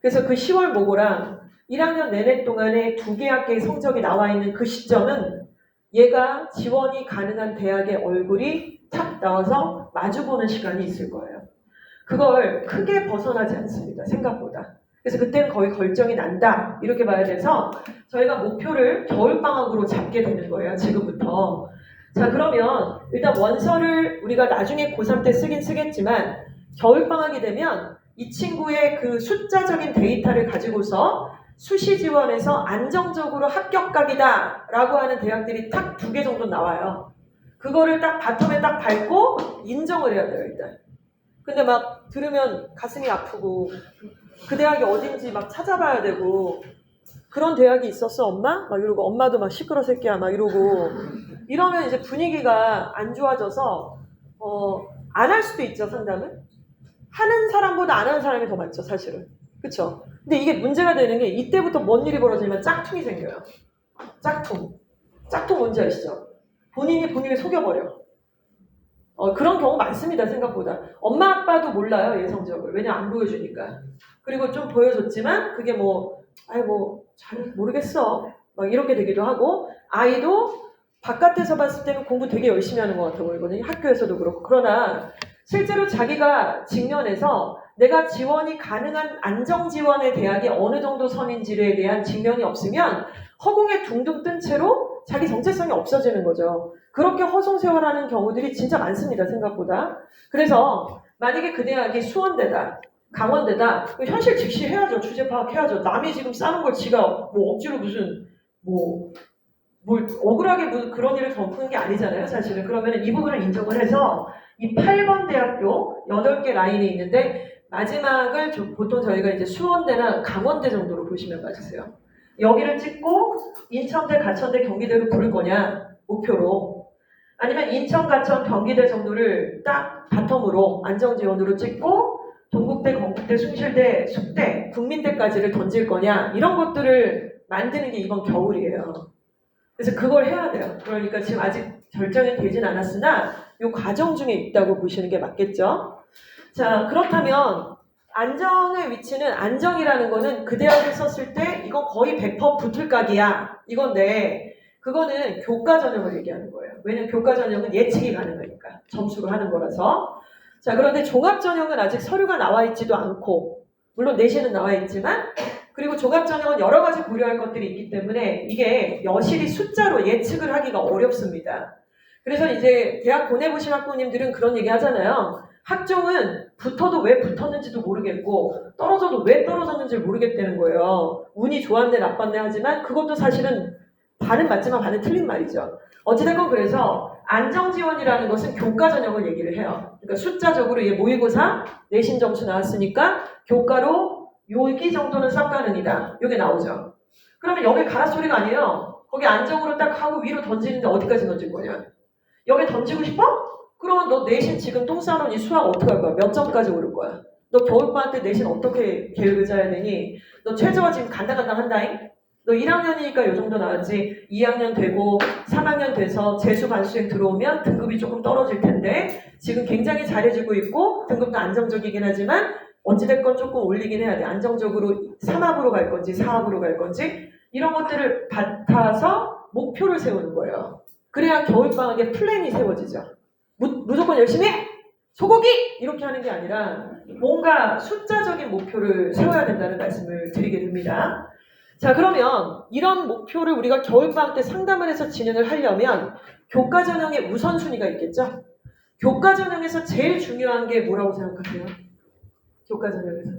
그래서 그 10월 모고랑 1학년 내내 동안에 두 개 학교의 성적이 나와 있는 그 시점은 얘가 지원이 가능한 대학의 얼굴이 탁 나와서 마주보는 시간이 있을 거예요. 그걸 크게 벗어나지 않습니다. 생각보다. 그래서 그때는 거의 결정이 난다. 이렇게 봐야 돼서 저희가 목표를 겨울방학으로 잡게 되는 거예요. 지금부터. 자, 그러면 일단 원서를 우리가 나중에 고3 때 쓰긴 쓰겠지만 겨울방학이 되면 이 친구의 그 숫자적인 데이터를 가지고서 수시 지원에서 안정적으로 합격각이다 라고 하는 대학들이 딱 2개 정도 나와요. 그거를 딱 바텀에 딱 밟고 인정을 해야 돼요, 일단. 근데 막 들으면 가슴이 아프고 그 대학이 어딘지 막 찾아봐야 되고 그런 대학이 있었어 엄마? 막 이러고 엄마도 막 시끄러 새끼야 막 이러고 이러면 이제 분위기가 안 좋아져서 안 할 수도 있죠, 상담은. 하는 사람보다 안 하는 사람이 더 많죠, 사실은. 그쵸? 근데 이게 문제가 되는 게 이때부터 뭔 일이 벌어지면 짝퉁이 생겨요. 짝퉁. 짝퉁 뭔지 아시죠? 본인이 본인을 속여버려. 그런 경우 많습니다, 생각보다. 엄마 아빠도 몰라요, 얘 성적을. 왜냐면 안 보여주니까. 그리고 좀 보여줬지만 그게 잘 모르겠어. 막 이렇게 되기도 하고 아이도 바깥에서 봤을 때는 공부 되게 열심히 하는 것 같아 보이거든요. 학교에서도 그렇고. 그러나 실제로 자기가 직면해서 내가 지원이 가능한 안정지원의 대학이 어느 정도 선인지에 대한 직면이 없으면 허공에 둥둥 뜬 채로 자기 정체성이 없어지는 거죠. 그렇게 허송세월하는 경우들이 진짜 많습니다, 생각보다. 그래서 만약에 그 대학이 수원대다, 강원대다, 현실 직시해야죠. 주제 파악해야죠. 남이 지금 싸는 걸 지가 억지로 뭘 억울하게 그런 일을 덮는 게 아니잖아요, 사실은. 그러면 이 부분을 인정을 해서 이 8번 대학교 8개 라인이 있는데 마지막을 보통 저희가 이제 수원대나 강원대 정도로 보시면 맞으세요. 여기를 찍고 인천대, 가천대, 경기대로 부를 거냐 목표로, 아니면 인천, 가천, 경기대 정도를 딱 바텀으로 안정지원으로 찍고 동국대, 건국대, 숭실대, 숙대, 국민대까지를 던질 거냐, 이런 것들을 만드는 게 이번 겨울이에요. 그래서 그걸 해야 돼요. 그러니까 지금 아직 결정이 되진 않았으나 이 과정 중에 있다고 보시는 게 맞겠죠. 자, 그렇다면 안정의 위치는, 안정이라는 거는 그 대학을 썼을 때 이건 거의 100% 붙을 각이야 이건데, 그거는 교과 전형을 얘기하는 거예요. 왜냐면 교과 전형은 예측이 가능하니까 점수로 하는 거라서. 자, 그런데 종합 전형은 아직 서류가 나와 있지도 않고, 물론 내신은 나와 있지만, 그리고 종합 전형은 여러 가지 고려할 것들이 있기 때문에 이게 여실히 숫자로 예측을 하기가 어렵습니다. 그래서 이제 대학 보내보신 학부모님들은 그런 얘기 하잖아요. 학종은 붙어도 왜 붙었는지도 모르겠고 떨어져도 왜 떨어졌는지 모르겠다는 거예요. 운이 좋았네 나빴네 하지만 그것도 사실은 반은 맞지만 반은 틀린 말이죠. 어찌됐건 그래서 안정지원이라는 것은 교과 전형을 얘기를 해요. 그러니까 숫자적으로 얘 모의고사 내신 점수 나왔으니까 교과로 여기 정도는 쌉가능이다. 이게 나오죠. 그러면 여기 가라소리가 아니에요. 거기 안정으로 딱 하고 위로 던지는데 어디까지 던질 거냐. 여기 던지고 싶어? 그러면 너 내신 지금 똥 싸놓은 이 수학 어떻게 할 거야? 몇 점까지 오를 거야? 너 겨울방학 때 내신 어떻게 계획을 짜야 되니? 너 최저가 지금 간당간당 한다잉? 너 1학년이니까 이 정도 나왔지. 2학년 되고 3학년 돼서 재수 반수행 들어오면 등급이 조금 떨어질 텐데 지금 굉장히 잘해지고 있고 등급도 안정적이긴 하지만 어찌됐건 조금 올리긴 해야 돼. 안정적으로 3합으로 갈 건지 4합으로 갈 건지 이런 것들을 바타서 목표를 세우는 거예요. 그래야 겨울방학에 플랜이 세워지죠. 무조건 열심히 해! 소고기! 이렇게 하는 게 아니라 뭔가 숫자적인 목표를 세워야 된다는 말씀을 드리게 됩니다. 자, 그러면 이런 목표를 우리가 겨울방학 때 상담을 해서 진행을 하려면 교과 전형의 우선순위가 있겠죠? 교과 전형에서 제일 중요한 게 뭐라고 생각하세요? 교과 전형에서.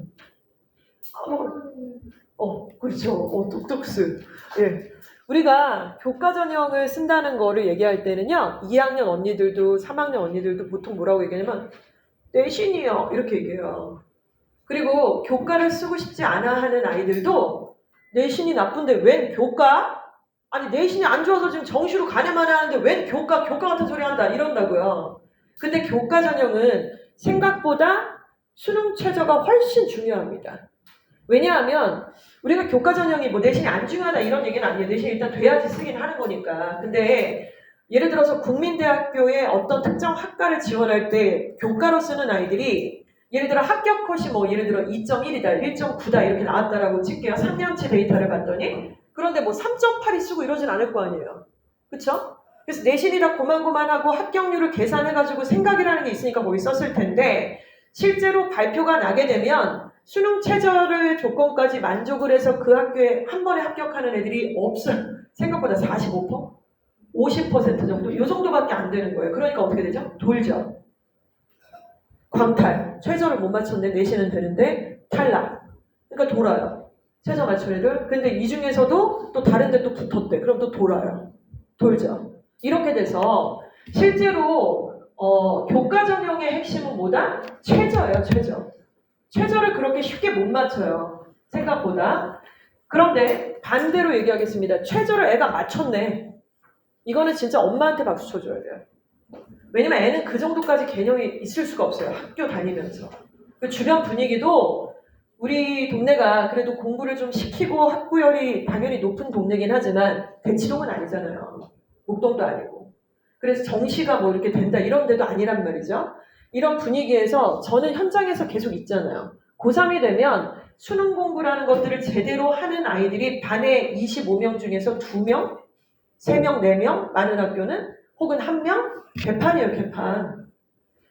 그렇죠. 뚝뚝스. 예. 우리가 교과 전형을 쓴다는 거를 얘기할 때는요, 2학년 언니들도 3학년 언니들도 보통 뭐라고 얘기하냐면 내신이요 이렇게 얘기해요. 그리고 교과를 쓰고 싶지 않아 하는 아이들도 내신이 나쁜데 웬 교과? 아니 내신이 안 좋아서 지금 정시로 가네만 하는데 웬 교과 같은 소리 한다 이런다고요. 근데 교과 전형은 생각보다 수능 최저가 훨씬 중요합니다. 왜냐하면 우리가 교과 전형이 내신이 안 중요하다 이런 얘기는 아니에요. 내신이 일단 돼야지 쓰긴 하는 거니까. 근데 예를 들어서 국민대학교의 어떤 특정 학과를 지원할 때 교과로 쓰는 아이들이 예를 들어 합격 컷이 예를 들어 2.1이다, 1.9다 이렇게 나왔다라고 칠게요. 3년치 데이터를 봤더니. 그런데 3.8이 쓰고 이러진 않을 거 아니에요. 그쵸? 그래서 내신이라 고만고만하고 합격률을 계산해가지고 생각이라는 게 있으니까 거기 썼을 텐데 실제로 발표가 나게 되면 수능 최저를 조건까지 만족을 해서 그 학교에 한 번에 합격하는 애들이 없어요. 생각보다 45%? 50% 정도? 이 정도밖에 안 되는 거예요. 그러니까 어떻게 되죠? 돌죠. 광탈. 최저를 못 맞췄는데 내신은 되는데 탈락. 그러니까 돌아요. 최저 맞춘 애들. 근데 이 중에서도 또 다른 데 또 붙었대. 그럼 또 돌아요. 돌죠. 이렇게 돼서 실제로 교과 전형의 핵심은 뭐다? 최저예요. 최저. 최저를 그렇게 쉽게 못 맞춰요. 생각보다. 그런데 반대로 얘기하겠습니다. 최저를 애가 맞췄네. 이거는 진짜 엄마한테 박수 쳐줘야 돼요. 왜냐면 애는 그 정도까지 개념이 있을 수가 없어요. 학교 다니면서. 그 주변 분위기도 우리 동네가 그래도 공부를 좀 시키고 학구열이 당연히 높은 동네긴 하지만 대치동은 아니잖아요. 목동도 아니고. 그래서 정시가 뭐 이렇게 된다 이런 데도 아니란 말이죠. 이런 분위기에서 저는 현장에서 계속 있잖아요. 고3이 되면 수능 공부라는 것들을 제대로 하는 아이들이 반에 25명 중에서 2명, 3명, 4명, 많은 학교는 혹은 1명? 개판이에요, 개판.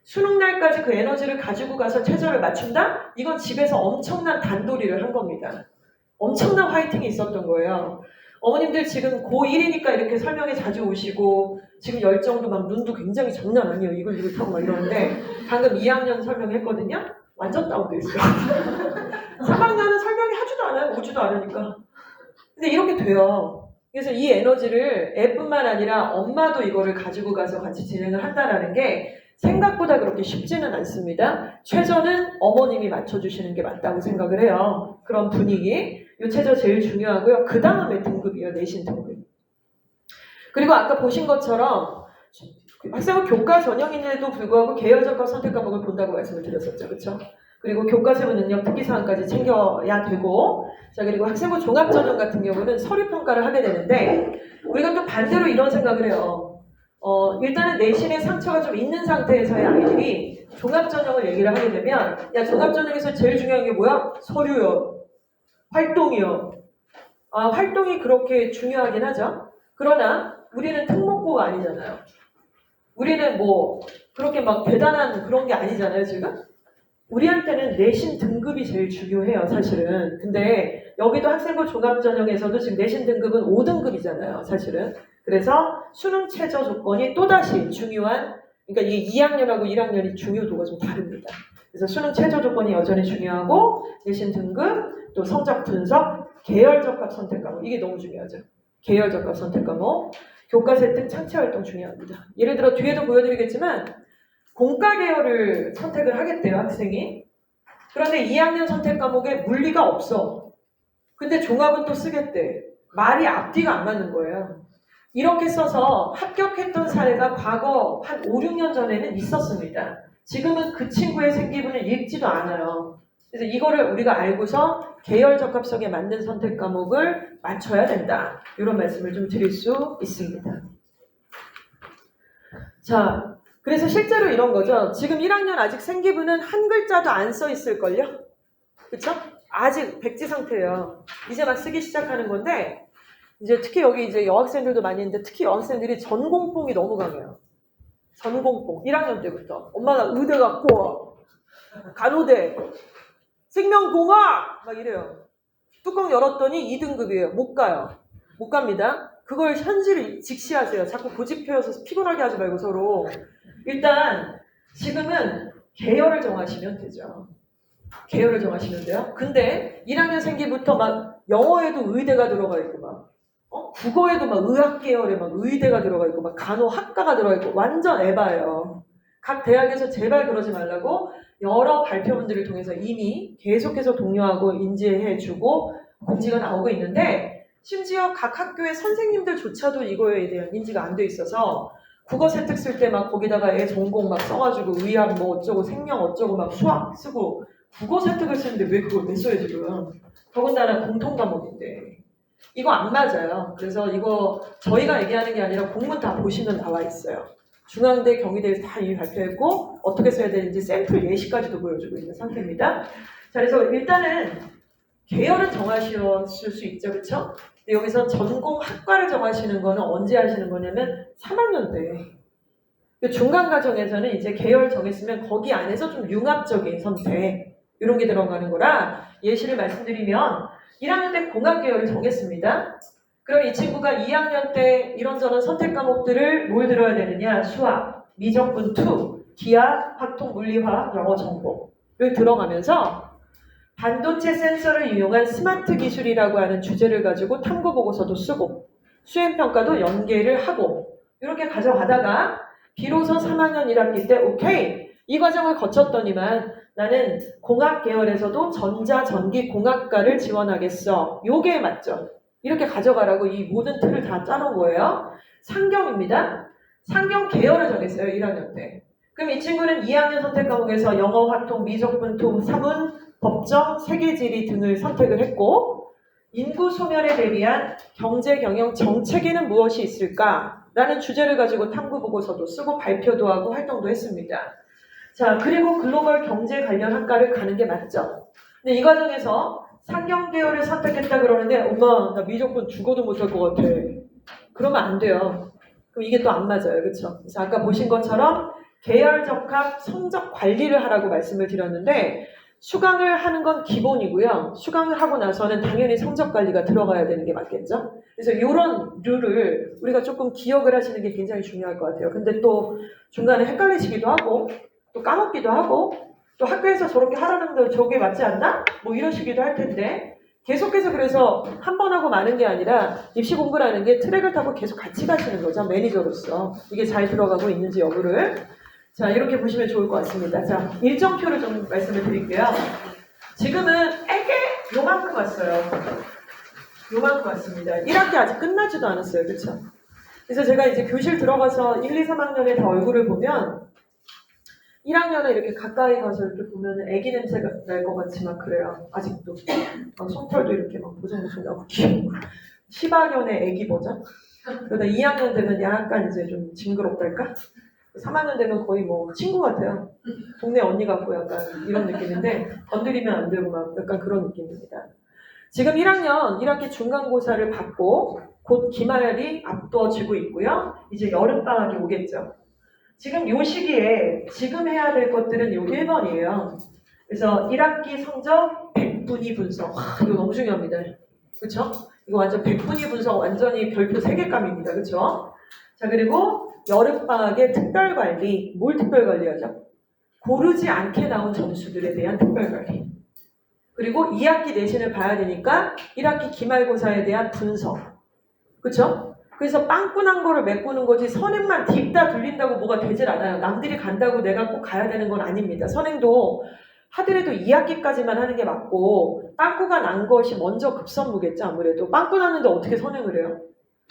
수능 날까지 그 에너지를 가지고 가서 최저를 맞춘다? 이건 집에서 엄청난 단도리를 한 겁니다. 엄청난 화이팅이 있었던 거예요. 어머님들 지금 고1이니까 이렇게 설명에 자주 오시고 지금 열정도 막 눈도 굉장히 장난 아니에요. 이걸 하고 막 이러는데 방금 2학년 설명했거든요. 완전 다운돼 있어요. 3학년은 설명이 하지도 않아요. 오지도 않으니까. 근데 이렇게 돼요. 그래서 이 에너지를 애뿐만 아니라 엄마도 이거를 가지고 가서 같이 진행을 한다는 게 생각보다 그렇게 쉽지는 않습니다. 최저는 어머님이 맞춰주시는 게 맞다고 생각을 해요. 그런 분위기. 이 최저 제일 중요하고요. 그 다음에 등급이에요. 내신 등급. 그리고 아까 보신 것처럼 학생은 교과 전형인데도 불구하고 계열적과 선택 과목을 본다고 말씀을 드렸었죠. 그렇죠? 그리고 교과 세부 능력 특기사항까지 챙겨야 되고 자 그리고 학생부 종합전형 같은 경우는 서류평가를 하게 되는데 우리가 또 반대로 이런 생각을 해요. 일단은 내신에 상처가 좀 있는 상태에서의 아이들이 종합전형을 얘기를 하게 되면 야 종합전형에서 제일 중요한 게 뭐야? 서류요. 활동이요. 활동이 그렇게 중요하긴 하죠. 그러나 우리는 특목고가 아니잖아요. 우리는 뭐 그렇게 막 대단한 그런 게 아니잖아요 지금. 우리한테는 내신 등급이 제일 중요해요 사실은. 근데 여기도 학생부 종합전형에서도 지금 내신 등급은 5등급이잖아요 사실은. 그래서 수능 최저 조건이 또다시 중요한 그러니까 이게 2학년하고 1학년이 중요도가 좀 다릅니다. 그래서 수능 최저 조건이 여전히 중요하고 내신 등급 또 성적 분석 계열 적합 선택 과목 이게 너무 중요하죠. 계열 적합 선택 과목 교과 세특 창체 활동 중요합니다. 예를 들어 뒤에도 보여드리겠지만 공과 계열을 선택을 하겠대요, 학생이. 그런데 2학년 선택 과목에 물리가 없어. 근데 종합은 또 쓰겠대. 말이 앞뒤가 안 맞는 거예요. 이렇게 써서 합격했던 사례가 과거 한 5, 6년 전에는 있었습니다. 지금은 그 친구의 생기부는 읽지도 않아요. 그래서 이거를 우리가 알고서 계열 적합성에 맞는 선택 과목을 맞춰야 된다. 이런 말씀을 좀 드릴 수 있습니다. 자, 그래서 실제로 이런 거죠. 지금 1학년 아직 생기부는 한 글자도 안 써 있을걸요? 그쵸? 아직 백지 상태예요. 이제 막 쓰기 시작하는 건데, 이제 특히 여기 이제 여학생들도 많이 있는데, 특히 여학생들이 전공뽕이 너무 강해요. 전공뽕. 1학년 때부터. 엄마가 의대 갖고, 간호대, 생명공학! 막 이래요. 뚜껑 열었더니 2등급이에요. 못 가요. 못 갑니다. 그걸 현실을 직시하세요. 자꾸 고집해서 피곤하게 하지 말고 서로. 일단 지금은 계열을 정하시면 되죠. 계열을 정하시면 돼요. 근데 1학년 생기부터 막 영어에도 의대가 들어가 있고 막 국어에도 막 의학 계열에 막 의대가 들어가 있고 막 간호학과가 들어가 있고 완전 에바예요. 각 대학에서 제발 그러지 말라고 여러 발표문들을 통해서 이미 계속해서 독려하고 인지해주고 공지가 나오고 있는데 심지어 각 학교의 선생님들조차도 이거에 대한 인지가 안 돼 있어서 국어 세특 쓸 때 막 거기다가 애 전공 막 써가지고 의학 뭐 어쩌고 생명 어쩌고 막 수학 쓰고 국어 세특을 쓰는데 왜 그걸 왜 써요 지금. 더군다나 공통 과목인데 이거 안 맞아요. 그래서 이거 저희가 얘기하는 게 아니라 공문 다 보시면 나와 있어요. 중앙대, 경희대에서 다 이미 발표했고 어떻게 써야 되는지 샘플 예시까지도 보여주고 있는 상태입니다. 자, 그래서 일단은 계열은 정하실 수 있죠, 그렇죠? 여기서 전공 학과를 정하시는 거는 언제 하시는 거냐면 3학년 때. 중간 과정에서는 이제 계열 정했으면 거기 안에서 좀 융합적인 선택. 이런 게 들어가는 거라 예시를 말씀드리면 1학년 때 공학 계열을 정했습니다. 그럼 이 친구가 2학년 때 이런저런 선택 과목들을 뭘 들어야 되느냐? 수학, 미적분 2, 기하, 확통, 물리화, 영어 전공을 들어가면서 반도체 센서를 이용한 스마트 기술이라고 하는 주제를 가지고 탐구 보고서도 쓰고 수행평가도 연계를 하고 이렇게 가져가다가 비로소 3학년 1학기 때 오케이 이 과정을 거쳤더니만 나는 공학 계열에서도 전자전기공학과를 지원하겠어. 요게 맞죠? 이렇게 가져가라고 이 모든 틀을 다 짜놓은 거예요. 상경입니다. 상경 계열을 정했어요. 1학년 때. 그럼 이 친구는 2학년 선택 과목에서 영어, 화통, 미적분, 토, 사문, 법정, 세계지리 등을 선택을 했고 인구 소멸에 대비한 경제, 경영, 정책에는 무엇이 있을까? 라는 주제를 가지고 탐구 보고서도 쓰고 발표도 하고 활동도 했습니다. 자, 그리고 글로벌 경제 관련 학과를 가는 게 맞죠. 근데 이 과정에서 상경 계열을 선택했다 그러는데 엄마 나 미적분 죽어도 못할 것 같아. 그러면 안 돼요. 그럼 이게 또 안 맞아요. 그렇죠? 그래서 아까 보신 것처럼 계열 적합 성적 관리를 하라고 말씀을 드렸는데 수강을 하는 건 기본이고요. 수강을 하고 나서는 당연히 성적 관리가 들어가야 되는 게 맞겠죠? 그래서 이런 룰을 우리가 조금 기억을 하시는 게 굉장히 중요할 것 같아요. 근데 또 중간에 헷갈리시기도 하고 또 까먹기도 하고 또 학교에서 저렇게 하라는데 저게 맞지 않나? 뭐 이러시기도 할 텐데 계속해서 그래서 한 번 하고 마는 게 아니라 입시 공부라는 게 트랙을 타고 계속 같이 가시는 거죠. 매니저로서. 이게 잘 들어가고 있는지 여부를. 자, 이렇게 보시면 좋을 것 같습니다. 자, 일정표를 좀 말씀을 드릴게요. 지금은 애게 요만큼 왔어요. 요만큼 왔습니다. 1학기 아직 끝나지도 않았어요. 그렇죠? 그래서 제가 이제 교실 들어가서 1, 2, 3학년에 다 얼굴을 보면 1학년에 이렇게 가까이 가서 이렇게 보면 애기 냄새가 날 것 같이 막 그래요. 아직도. 손털도 이렇게 막 보송보송 나고 귀여워. 10학년의 애기 버전? 그러다 2학년 되면 약간 이제 좀 징그럽달까? 3학년 되면 거의 뭐 친구 같아요. 동네 언니 같고 약간 이런 느낌인데 건드리면 안 되고 막 약간 그런 느낌입니다. 지금 1학년 1학기 중간고사를 받고 곧 기말이 앞두어지고 있고요. 이제 여름방학이 오겠죠. 지금 요 시기에 지금 해야 될 것들은 요 1번이에요. 그래서 1학기 성적 100분위 분석. 이거 너무 중요합니다. 그쵸? 이거 완전 100분위 분석 완전히 별표 3개감입니다. 그쵸? 자, 그리고 여름방학의 특별관리. 뭘 특별관리하죠? 고르지 않게 나온 점수들에 대한 특별관리. 그리고 2학기 내신을 봐야 되니까 1학기 기말고사에 대한 분석. 그쵸? 그래서 빵꾸난 거를 메꾸는 거지 선행만 딥다 돌린다고 뭐가 되질 않아요. 남들이 간다고 내가 꼭 가야 되는 건 아닙니다. 선행도 하더라도 2학기까지만 하는 게 맞고 빵꾸가 난 것이 먼저 급선무겠죠. 아무래도 빵꾸 났는데 어떻게 선행을 해요?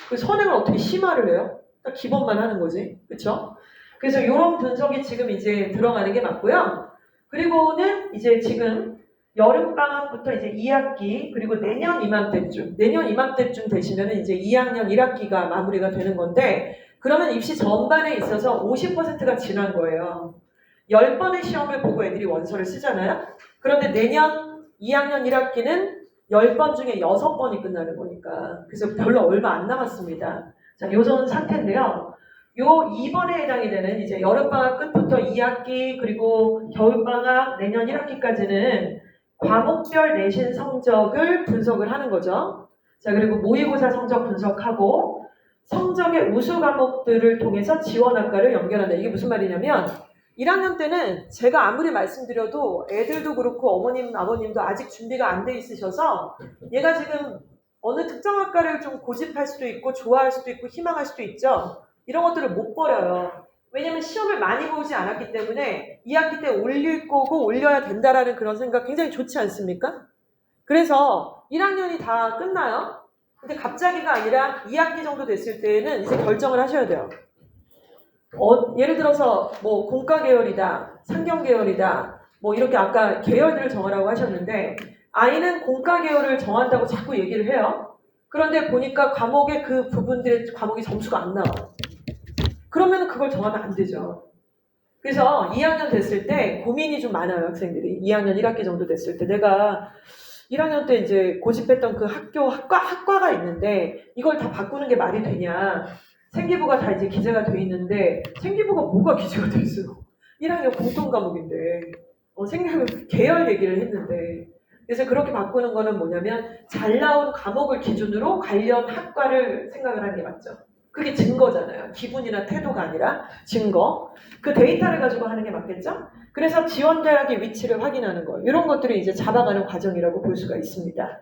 그 선행을 어떻게 심화를 해요? 딱 기본만 하는 거지. 그쵸? 그래서 이런 분석이 지금 이제 들어가는 게 맞고요. 그리고는 이제 지금 여름방학부터 이제 2학기, 그리고 내년 이맘때쯤 되시면 이제 2학년 1학기가 마무리가 되는 건데, 그러면 입시 전반에 있어서 50%가 지난 거예요. 10번의 시험을 보고 애들이 원서를 쓰잖아요? 그런데 내년 2학년 1학기는 10번 중에 6번이 끝나는 거니까. 그래서 별로 얼마 안 남았습니다. 자, 요런 상태인데요. 요 2번에 해당이 되는 이제 여름방학 끝부터 2학기, 그리고 겨울방학, 내년 1학기까지는 과목별 내신 성적을 분석을 하는 거죠. 자, 그리고 모의고사 성적 분석하고 성적의 우수 과목들을 통해서 지원학과를 연결한다. 이게 무슨 말이냐면 1학년 때는 제가 아무리 말씀드려도 애들도 그렇고 어머님, 아버님도 아직 준비가 안 돼 있으셔서 얘가 지금 어느 특정 학과를 좀 고집할 수도 있고 좋아할 수도 있고 희망할 수도 있죠. 이런 것들을 못 버려요. 왜냐면 시험을 많이 보지 않았기 때문에 2학기 때 올릴 거고 올려야 된다라는 그런 생각 굉장히 좋지 않습니까? 그래서 1학년이 다 끝나요. 근데 갑자기가 아니라 2학기 정도 됐을 때는 이제 결정을 하셔야 돼요. 예를 들어서 뭐 공과 계열이다, 상경 계열이다, 뭐 이렇게 아까 계열들을 정하라고 하셨는데 아이는 공과 계열을 정한다고 자꾸 얘기를 해요. 그런데 보니까 과목의 그 부분들의 과목이 점수가 안 나와요. 그러면 그걸 정하면 안 되죠. 그래서 2학년 됐을 때 고민이 좀 많아요, 학생들이. 2학년 1학기 정도 됐을 때 내가 1학년 때 이제 고집했던 그 학과가 있는데 이걸 다 바꾸는 게 말이 되냐. 생기부가 다 이제 기재가 돼 있는데 생기부가 뭐가 기재가 돼 있어요? 1학년 공통 과목인데 계열 얘기를 했는데, 그래서 그렇게 바꾸는 거는 뭐냐면 잘 나온 과목을 기준으로 관련 학과를 생각을 하는 게 맞죠. 그게 증거잖아요. 기분이나 태도가 아니라 증거. 그 데이터를 가지고 하는 게 맞겠죠? 그래서 지원대학의 위치를 확인하는 거. 이런 것들이 이제 잡아가는 과정이라고 볼 수가 있습니다.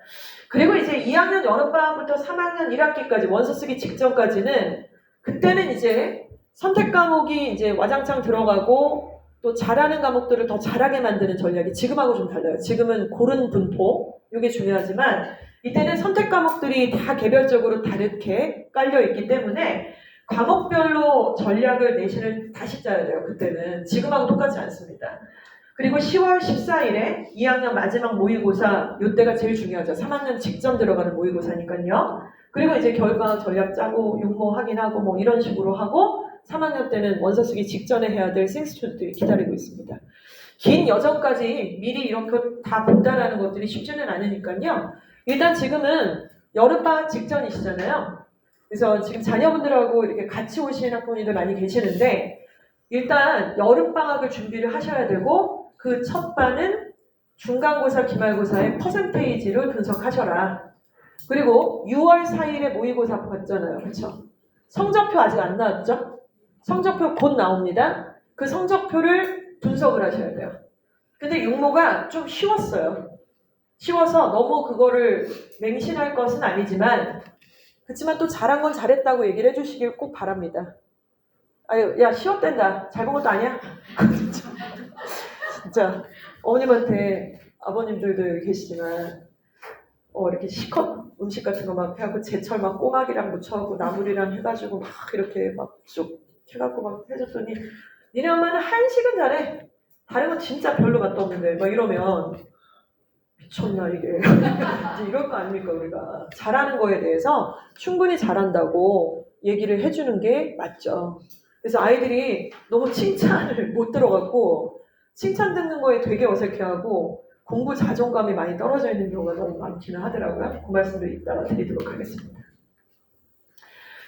그리고 이제 2학년 여름방학부터 3학년 1학기까지 원서 쓰기 직전까지는 그때는 이제 선택 과목이 이제 와장창 들어가고 또 잘하는 과목들을 더 잘하게 만드는 전략이 지금하고 좀 달라요. 지금은 고른 분포, 이게 중요하지만 이때는 선택 과목들이 다 개별적으로 다르게 깔려 있기 때문에 과목별로 전략을 내신을 다시 짜야 돼요. 그때는 지금하고 똑같지 않습니다. 그리고 10월 14일에 2학년 마지막 모의고사, 이때가 제일 중요하죠. 3학년 직전 들어가는 모의고사니까요. 그리고 이제 겨울방학 전략 짜고 육모 확인하고 뭐 이런 식으로 하고 3학년 때는 원서 쓰기 직전에 해야 될 생스튜드들이 기다리고 있습니다. 긴 여정까지 미리 이렇게 다 본다라는 것들이 쉽지는 않으니까요. 일단 지금은 여름방학 직전이시잖아요. 그래서 지금 자녀분들하고 이렇게 같이 오시는 학부모님들 많이 계시는데 일단 여름방학을 준비를 하셔야 되고 그 첫 반은 중간고사, 기말고사의 퍼센테이지를 분석하셔라. 그리고 6월 4일에 모의고사 봤잖아요. 그렇죠? 성적표 아직 안 나왔죠? 성적표 곧 나옵니다. 그 성적표를 분석을 하셔야 돼요. 근데 육모가 좀 쉬웠어요. 쉬워서 너무 그거를 맹신할 것은 아니지만 그렇지만 또 잘한 건 잘했다고 얘기를 해주시길 꼭 바랍니다. 아유, 야, 쉬웠댄다. 잘 본 것도 아니야? 진짜 어머님한테 아버님들도 여기 계시지만 이렇게 시컷 음식 같은 거 막 해갖고 제철 막 꼬막이랑 무쳐갖고 나물이랑 해가지고 막 이렇게 막 쭉 해갖고 막 해줬더니 니네 엄마는 한식은 잘해. 다른 건 진짜 별로 맛도 없는데 막 이러면 미쳤나 이게 이럴 거 아닙니까. 우리가 잘하는 거에 대해서 충분히 잘한다고 얘기를 해주는 게 맞죠. 그래서 아이들이 너무 칭찬을 못 들어갖고 칭찬 듣는 거에 되게 어색해하고 공부 자존감이 많이 떨어져 있는 경우가 너무 많기는 하더라고요. 그 말씀을 이따가 드리도록 하겠습니다.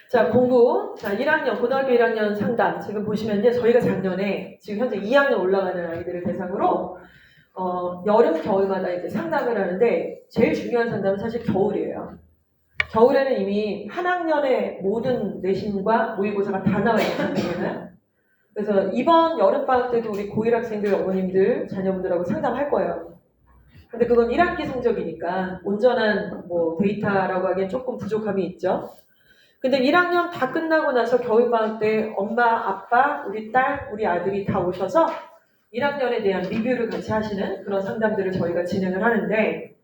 자, 공부. 자, 1학년, 고등학교 1학년 상담. 지금 보시면 이제 저희가 작년에 지금 현재 2학년 올라가는 아이들을 대상으로 여름, 겨울마다 이제 상담을 하는데 제일 중요한 상담은 사실 겨울이에요. 겨울에는 이미 한 학년의 모든 내신과 모의고사가 다 나와 있거든요. 그래서 이번 여름방학 때도 우리 고1 학생들, 어머님들, 자녀분들하고 상담할 거예요. 근데 그건 1학기 성적이니까 온전한 뭐 데이터라고 하기엔 조금 부족함이 있죠. 근데 1학년 다 끝나고 나서 겨울방학 때 엄마, 아빠, 우리 딸, 우리 아들이 다 오셔서 1학년에 대한 리뷰를 같이 하시는 그런 상담들을 저희가 진행을 하는데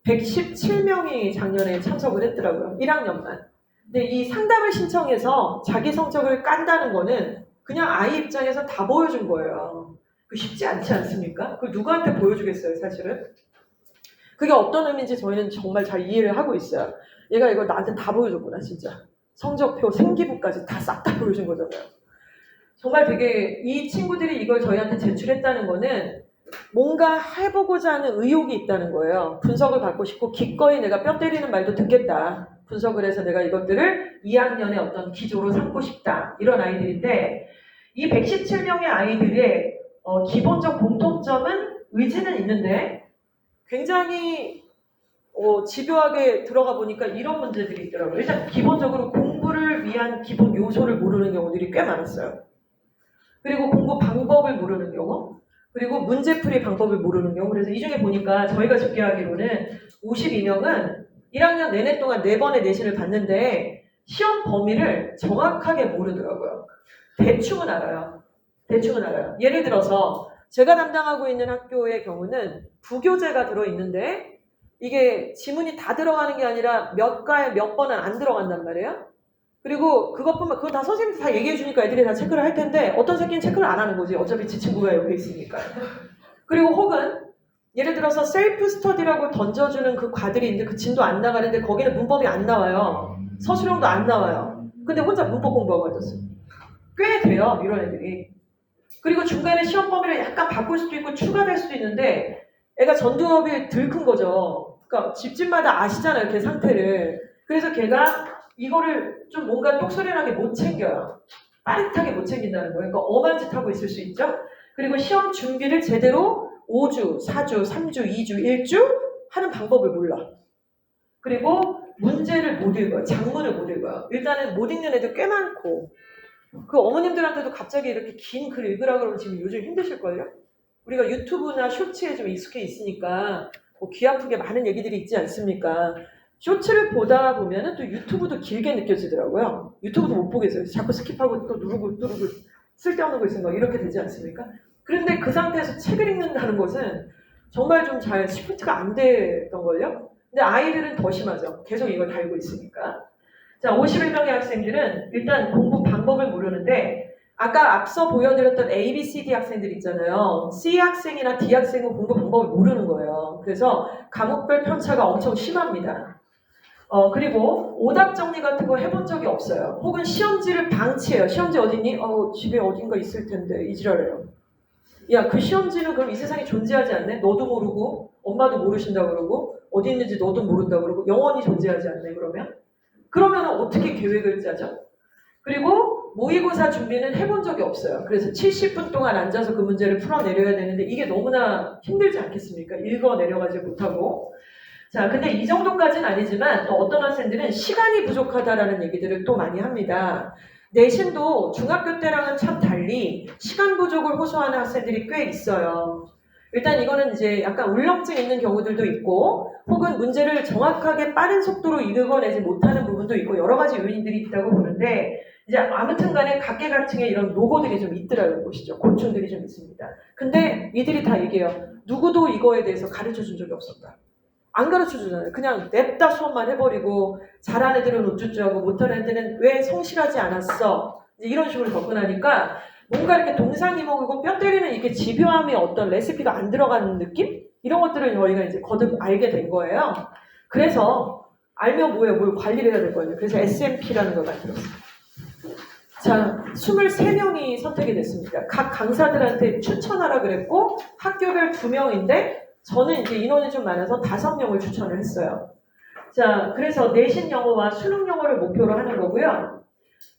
117명이 작년에 참석을 했더라고요. 1학년만. 근데 이 상담을 신청해서 자기 성적을 깐다는 거는 그냥 아이 입장에서 다 보여준 거예요. 그 쉽지 않지 않습니까? 그걸 누구한테 보여주겠어요, 사실은? 그게 어떤 의미인지 저희는 정말 잘 이해를 하고 있어요. 얘가 이걸 나한테 다 보여줬구나, 진짜. 성적표, 생기부까지 다 싹 다 보여준 거잖아요. 정말 되게 이 친구들이 이걸 저희한테 제출했다는 거는 뭔가 해보고자 하는 의욕이 있다는 거예요. 분석을 받고 싶고 기꺼이 내가 뼈 때리는 말도 듣겠다. 분석을 해서 내가 이것들을 2학년의 어떤 기조로 삼고 싶다. 이런 아이들인데 이 117명의 아이들의 기본적 공통점은 의지는 있는데 굉장히 집요하게 들어가 보니까 이런 문제들이 있더라고요. 일단 기본적으로 공부를 위한 기본 요소를 모르는 경우들이 꽤 많았어요. 그리고 공부 방법을 모르는 경우, 그리고 문제풀이 방법을 모르는 경우. 그래서 이 중에 보니까 저희가 집계하기로는 52명은 1학년 내내 동안 4번의 내신을 봤는데 시험 범위를 정확하게 모르더라고요. 대충은 알아요. 대충은 알아요. 예를 들어서 제가 담당하고 있는 학교의 경우는 부교재가 들어있는데 이게 지문이 다 들어가는 게 아니라 몇 과에 몇 번은 안 들어간단 말이에요. 그리고 그것뿐만, 그거 다 선생님들 다 얘기해 주니까 애들이 다 체크를 할 텐데 어떤 새끼는 체크를 안 하는 거지. 어차피 지 친구가 옆에 있으니까. 그리고 혹은 예를 들어서 셀프 스터디라고 던져주는 그 과들이 있는데 그 진도 안 나가는데 거기는 문법이 안 나와요. 서술형도 안 나와요. 근데 혼자 문법 공부하고 앉았어요. 꽤 돼요, 이런 애들이. 그리고 중간에 시험 범위를 약간 바꿀 수도 있고 추가될 수도 있는데 애가 전두엽이 덜 큰 거죠. 그러니까 집집마다 아시잖아요, 걔 상태를. 그래서 걔가 이거를 좀 뭔가 똑소리나게 못 챙겨요. 빠릿하게 못 챙긴다는 거예요. 그러니까 엄한 짓 하고 있을 수 있죠. 그리고 시험 준비를 제대로 5주, 4주, 3주, 2주, 1주 하는 방법을 몰라. 그리고 문제를 못 읽어요. 장문을 못 읽어요. 일단은 못 읽는 애들 꽤 많고 그 어머님들한테도 갑자기 이렇게 긴 글 읽으라 그러면 지금 요즘 힘드실걸요? 우리가 유튜브나 쇼츠에 좀 익숙해 있으니까 뭐 귀 아프게 많은 얘기들이 있지 않습니까? 쇼츠를 보다 보면은 또 유튜브도 길게 느껴지더라고요. 유튜브도 못 보겠어요. 자꾸 스킵하고 또 누르고 쓸데없는 거 있으면 막 이렇게 되지 않습니까? 그런데 그 상태에서 책을 읽는다는 것은 정말 좀 잘 시프트가 안 됐던걸요? 근데 아이들은 더 심하죠. 계속 이걸 달고 있으니까. 자, 51명의 학생들은 일단 공부 방법을 모르는데 아까 앞서 보여드렸던 A, B, C, D 학생들 있잖아요. C 학생이나 D 학생은 공부 방법을 모르는 거예요. 그래서 과목별 편차가 엄청 심합니다. 그리고 오답 정리 같은 거 해본 적이 없어요. 혹은 시험지를 방치해요. 시험지 어딨니? 집에 어딘가 있을 텐데 이지랄해요. 야, 그 시험지는 그럼 이 세상에 존재하지 않네? 너도 모르고 엄마도 모르신다 그러고 어디 있는지 너도 모른다 그러고 영원히 존재하지 않네 그러면? 그러면 어떻게 계획을 짜죠? 그리고 모의고사 준비는 해본 적이 없어요. 그래서 70분 동안 앉아서 그 문제를 풀어내려야 되는데 이게 너무나 힘들지 않겠습니까? 읽어내려가지 못하고. 자, 근데 이 정도까지는 아니지만 또 어떤 학생들은 시간이 부족하다라는 얘기들을 또 많이 합니다. 내신도 중학교 때랑은 참 달리 시간 부족을 호소하는 학생들이 꽤 있어요. 일단 이거는 이제 약간 울렁증 있는 경우들도 있고 혹은 문제를 정확하게 빠른 속도로 읽어내지 못하는 부분도 있고 여러 가지 요인들이 있다고 보는데 이제 아무튼 간에 각계각층의 이런 노고들이 좀 있더라는 것이죠. 고충들이 좀 있습니다. 근데 이들이 다 얘기해요. 누구도 이거에 대해서 가르쳐 준 적이 없었다. 안 가르쳐 주잖아요. 그냥 냅다 수업만 해버리고 잘하는 애들은 우쭈쭈하고 못하는 애들은 왜 성실하지 않았어? 이런 식으로 접근하니까 뭔가 이렇게 동상이몽이고 뼈 때리는 이렇게 집요함이 어떤 레시피가 안 들어가는 느낌? 이런 것들을 저희가 이제 거듭 알게 된 거예요. 그래서 알면 뭐예요? 뭘 관리를 해야 될 거예요. 그래서 SMP라는 걸 만들었어요. 자, 23명이 선택이 됐습니다. 각 강사들한테 추천하라 그랬고 학교별 2명인데 저는 이제 인원이 좀 많아서 5명을 추천을 했어요. 자, 그래서 내신 영어와 수능 영어를 목표로 하는 거고요.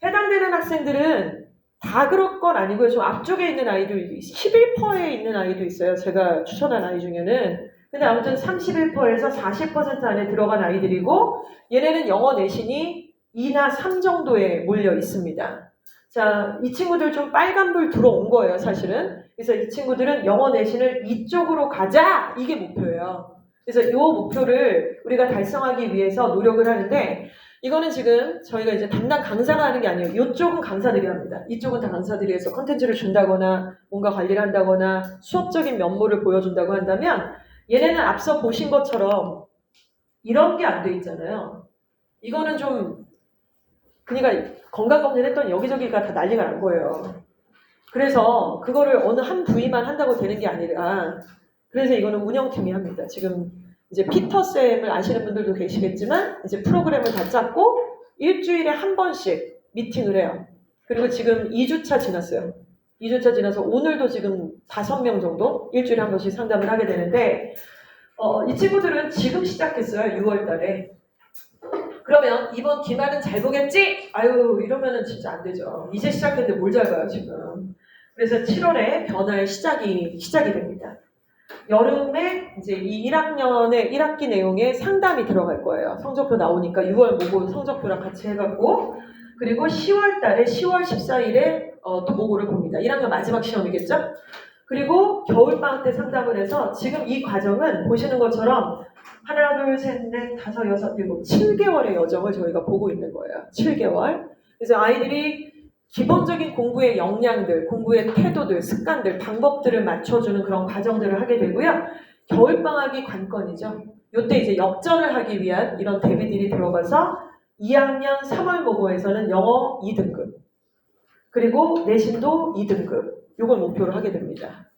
해당되는 학생들은 다 그럴 건 아니고요. 좀 앞쪽에 있는 아이도 11%에 있는 아이도 있어요. 제가 추천한 아이 중에는. 근데 아무튼 31%에서 40% 안에 들어간 아이들이고 얘네는 영어 내신이 2나 3 정도에 몰려 있습니다. 자, 이 친구들 좀 빨간불 들어온 거예요, 사실은. 그래서 이 친구들은 영어 내신을 이쪽으로 가자! 이게 목표예요. 그래서 이 목표를 우리가 달성하기 위해서 노력을 하는데 이거는 지금 저희가 이제 담당 강사가 하는 게 아니에요. 이쪽은 강사들이 합니다. 이쪽은 다 강사들이 해서 컨텐츠를 준다거나 뭔가 관리를 한다거나 수업적인 면모를 보여준다고 한다면 얘네는 앞서 보신 것처럼 이런 게 안 돼 있잖아요. 이거는 좀 그러니까 건강검진 했더니 여기저기가 다 난리가 난 거예요. 그래서 그거를 어느 한 부위만 한다고 되는 게 아니라 그래서 이거는 운영팀이 합니다. 지금 이제 피터쌤을 아시는 분들도 계시겠지만 이제 프로그램을 다 짰고 일주일에 한 번씩 미팅을 해요. 그리고 지금 2주차 지났어요. 2주차 지나서 오늘도 지금 5명 정도 일주일에 한 번씩 상담을 하게 되는데 이 친구들은 지금 시작했어요. 6월 달에. 그러면 이번 기말은 잘 보겠지? 아유 이러면은 진짜 안 되죠. 이제 시작했는데 뭘 잘 봐요 지금. 그래서 7월에 변화의 시작이 됩니다. 여름에 이제 이 1학년의 1학기 내용에 상담이 들어갈 거예요. 성적표 나오니까 6월 모고 성적표랑 같이 해갖고 그리고 10월 달에 10월 14일에 또 모고를 봅니다. 1학년 마지막 시험이겠죠? 그리고 겨울방학 때 상담을 해서 지금 이 과정은 보시는 것처럼 하나, 둘, 셋, 넷, 다섯, 여섯, 일곱, 7개월의 여정을 저희가 보고 있는 거예요. 7개월. 그래서 아이들이 기본적인 공부의 역량들, 공부의 태도들, 습관들, 방법들을 맞춰주는 그런 과정들을 하게 되고요. 겨울방학이 관건이죠. 이때 이제 역전을 하기 위한 이런 대비들이 들어가서 2학년 3월 모고에서는 영어 2등급, 그리고 내신도 2등급, 이걸 목표로 하게 됩니다.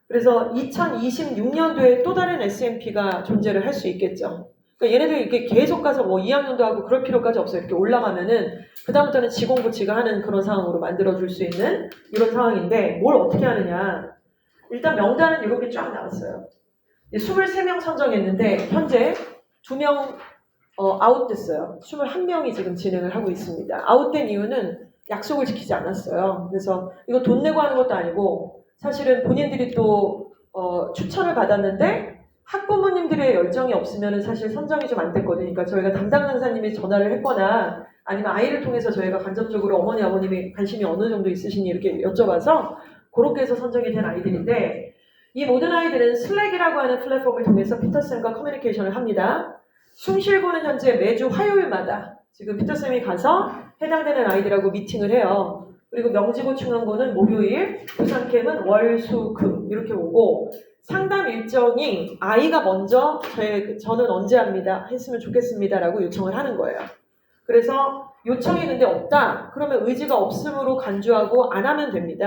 그래서 2026년도에 또 다른 SMP가 존재를 할 수 있겠죠. 그러니까 얘네들 이렇게 계속 가서 뭐 2학년도 하고 그럴 필요까지 없어요. 이렇게 올라가면은 그다음부터는 지공부치가 하는 그런 상황으로 만들어줄 수 있는 이런 상황인데 뭘 어떻게 하느냐. 일단 명단은 이렇게 쫙 나왔어요. 23명 선정했는데 현재 2명 아웃됐어요. 21명이 지금 진행을 하고 있습니다. 아웃된 이유는 약속을 지키지 않았어요. 그래서 이거 돈 내고 하는 것도 아니고 사실은 본인들이 또 추천을 받았는데 학부모님들의 열정이 없으면 사실 선정이 좀 안 됐거든요. 그러니까 저희가 담당 강사님이 전화를 했거나 아니면 아이를 통해서 저희가 간접적으로 어머니 아버님이 관심이 어느 정도 있으시니 이렇게 여쭤봐서 그렇게 해서 선정이 된 아이들인데 이 모든 아이들은 슬랙이라고 하는 플랫폼을 통해서 피터쌤과 커뮤니케이션을 합니다. 숭실고는 현재 매주 화요일마다 지금 피터쌤이 가서 해당되는 아이들하고 미팅을 해요. 그리고 명지고 중앙고는 목요일, 부산캠은 월, 수, 금 이렇게 오고 상담 일정이 아이가 먼저 저는 언제 합니다 했으면 좋겠습니다라고 요청을 하는 거예요. 그래서 요청이 근데 없다 그러면 의지가 없음으로 간주하고 안 하면 됩니다.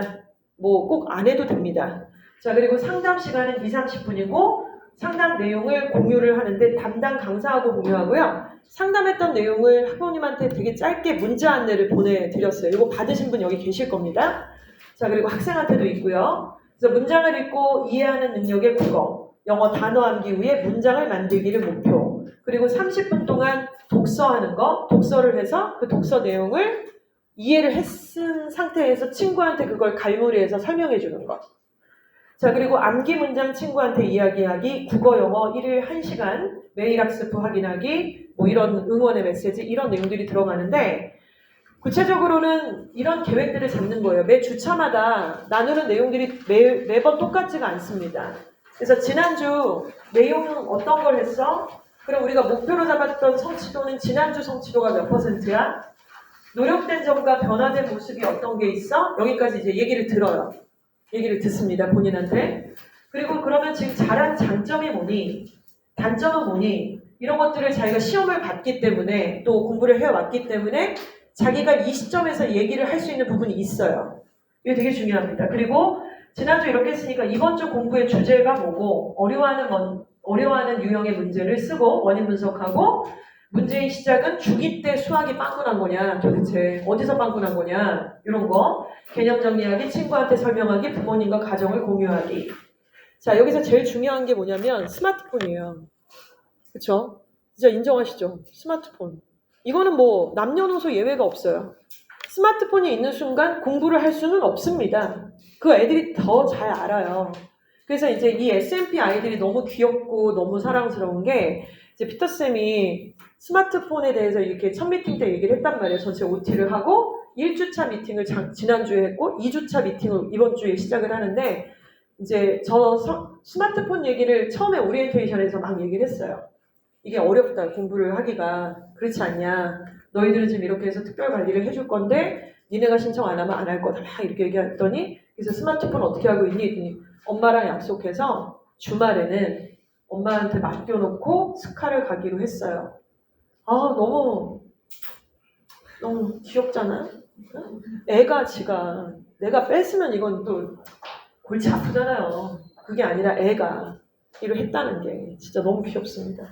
뭐 꼭 안 해도 됩니다. 자, 그리고 상담 시간은 2, 30분이고 상담 내용을 공유를 하는데 담당 강사하고 공유하고요. 상담했던 내용을 학부모님한테 되게 짧게 문자 안내를 보내드렸어요. 이거 받으신 분 여기 계실 겁니다. 자, 그리고 학생한테도 있고요. 그래서 문장을 읽고 이해하는 능력의 국어, 영어 단어 암기 후에 문장을 만들기를 목표. 그리고 30분 동안 독서하는 거, 독서를 해서 그 독서 내용을 이해를 했은 상태에서 친구한테 그걸 갈무리해서 설명해 주는 거. 자, 그리고 암기 문장 친구한테 이야기하기, 국어, 영어 1일 1시간, 매일 학습 확인하기, 뭐 이런 응원의 메시지, 이런 내용들이 들어가는데 구체적으로는 이런 계획들을 잡는 거예요. 매 주차마다 나누는 내용들이 매번 똑같지가 않습니다. 그래서 지난주 내용은 어떤 걸 했어? 그럼 우리가 목표로 잡았던 성취도는 지난주 성취도가 몇 %야? 노력된 점과 변화된 모습이 어떤 게 있어? 여기까지 이제 얘기를 들어요. 얘기를 듣습니다. 본인한테. 그리고 그러면 지금 잘한 장점이 뭐니? 단점은 뭐니? 이런 것들을 자기가 시험을 봤기 때문에 또 공부를 해왔기 때문에 자기가 이 시점에서 얘기를 할 수 있는 부분이 있어요. 이게 되게 중요합니다. 그리고 지난주 이렇게 했으니까 이번 주 공부의 주제가 뭐고 어려워하는 유형의 문제를 쓰고 원인 분석하고 문제의 시작은 중2 때 수학이 빵꾸 난 거냐 도대체 어디서 빵꾸 난 거냐 이런 거 개념 정리하기 친구한테 설명하기 부모님과 가정을 공유하기. 자, 여기서 제일 중요한 게 뭐냐면 스마트폰이에요. 그쵸? 진짜 인정하시죠? 스마트폰. 이거는 뭐 남녀노소 예외가 없어요. 스마트폰이 있는 순간 공부를 할 수는 없습니다. 그 애들이 더 잘 알아요. 그래서 이제 이 SMP 아이들이 너무 귀엽고 너무 사랑스러운 게 이제 피터쌤이 스마트폰에 대해서 이렇게 첫 미팅 때 얘기를 했단 말이에요. 전체 OT를 하고 1주차 미팅을 지난주에 했고 2주차 미팅을 이번 주에 시작을 하는데 이제 스마트폰 얘기를 처음에 오리엔테이션에서 막 얘기를 했어요. 이게 어렵다 공부를 하기가. 그렇지 않냐. 너희들은 지금 이렇게 해서 특별 관리를 해줄 건데 니네가 신청 안 하면 안 할 거다 막 이렇게 얘기했더니 그래서 스마트폰 어떻게 하고 있니? 했더니 엄마랑 약속해서 주말에는 엄마한테 맡겨놓고 스카를 가기로 했어요. 아, 너무 귀엽잖아. 애가 지가 내가 뺐으면 이건 또 골치 아프잖아요. 그게 아니라 애가 일을 했다는 게 진짜 너무 귀엽습니다.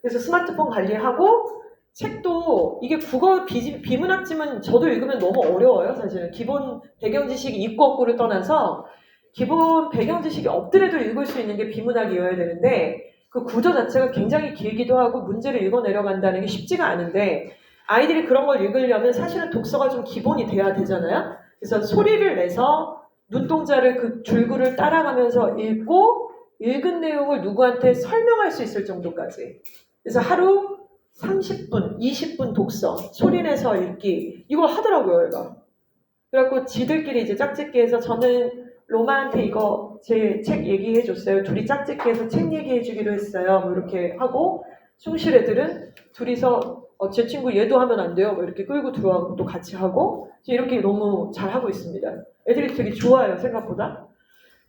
그래서 스마트폰 관리하고 책도 이게 국어 비문학지만 저도 읽으면 너무 어려워요. 사실은 기본 배경 지식이 있고 없고를 떠나서 기본 배경 지식이 없더라도 읽을 수 있는 게 비문학이어야 되는데 그 구조 자체가 굉장히 길기도 하고 문제를 읽어 내려간다는 게 쉽지가 않은데 아이들이 그런 걸 읽으려면 사실은 독서가 좀 기본이 돼야 되잖아요. 그래서 소리를 내서 눈동자를 그 줄구를 따라가면서 읽고 읽은 내용을 누구한테 설명할 수 있을 정도까지. 그래서 하루 30분, 20분 독서, 소리내서 읽기 이걸 하더라고요, 얘가. 그래갖고 지들끼리 이제 짝짓기 해서 저는 로마한테 이거 제 책 얘기해 줬어요. 둘이 짝짓기 해서 책 얘기해 주기로 했어요. 뭐 이렇게 하고 숭실 애들은 둘이서 제 친구 얘도 하면 안 돼요. 뭐 이렇게 끌고 들어와고 또 같이 하고 이렇게 너무 잘하고 있습니다. 애들이 되게 좋아요, 생각보다.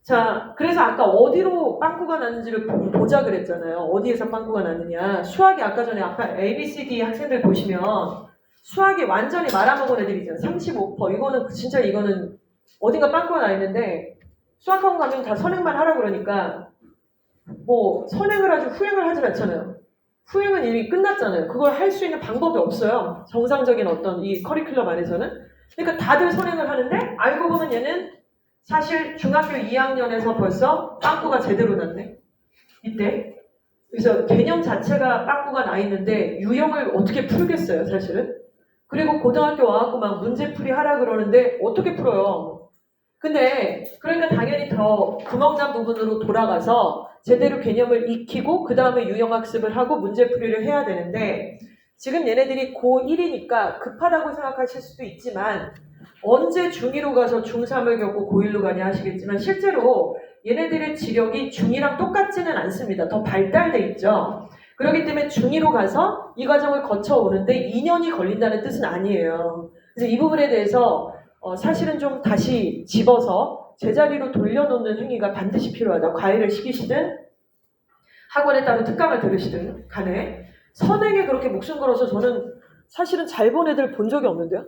자, 그래서 아까 어디로 빵꾸가 났는지를 보자 그랬잖아요. 어디에서 빵꾸가 났느냐. 수학이 아까 전에 아까 ABCD 학생들 보시면 수학이 완전히 말아먹은 애들이잖아요. 35%. 이거는 어딘가 빵꾸가 나 있는데 수학학원 가면 다 선행만 하라고 그러니까 뭐 선행을 하지 후행을 하지 않잖아요. 후행은 이미 끝났잖아요. 그걸 할 수 있는 방법이 없어요. 정상적인 어떤 이 커리큘럼 안에서는. 그러니까 다들 선행을 하는데 알고 보면 얘는 사실 중학교 2학년에서 벌써 빵꾸가 제대로 났네. 이때. 그래서 개념 자체가 빵꾸가 나 있는데 유형을 어떻게 풀겠어요, 사실은. 그리고 고등학교 와갖고 막 문제풀이 하라 그러는데 어떻게 풀어요? 근데 그러니까 당연히 더 구멍난 부분으로 돌아가서 제대로 개념을 익히고 그 다음에 유형학습을 하고 문제풀이를 해야 되는데 지금 얘네들이 고1이니까 급하다고 생각하실 수도 있지만 언제 중2로 가서 중3을 겪고 고1로 가냐 하시겠지만 실제로 얘네들의 지력이 중2랑 똑같지는 않습니다. 더 발달돼 있죠. 그렇기 때문에 중2로 가서 이 과정을 거쳐오는데 2년이 걸린다는 뜻은 아니에요. 그래서 이 부분에 대해서 사실은 좀 다시 집어서 제자리로 돌려놓는 행위가 반드시 필요하다. 과외를 시키시든 학원에 따로 특강을 들으시든 간에 선행에 그렇게 목숨 걸어서 저는 사실은 잘 본 애들 본 적이 없는데요.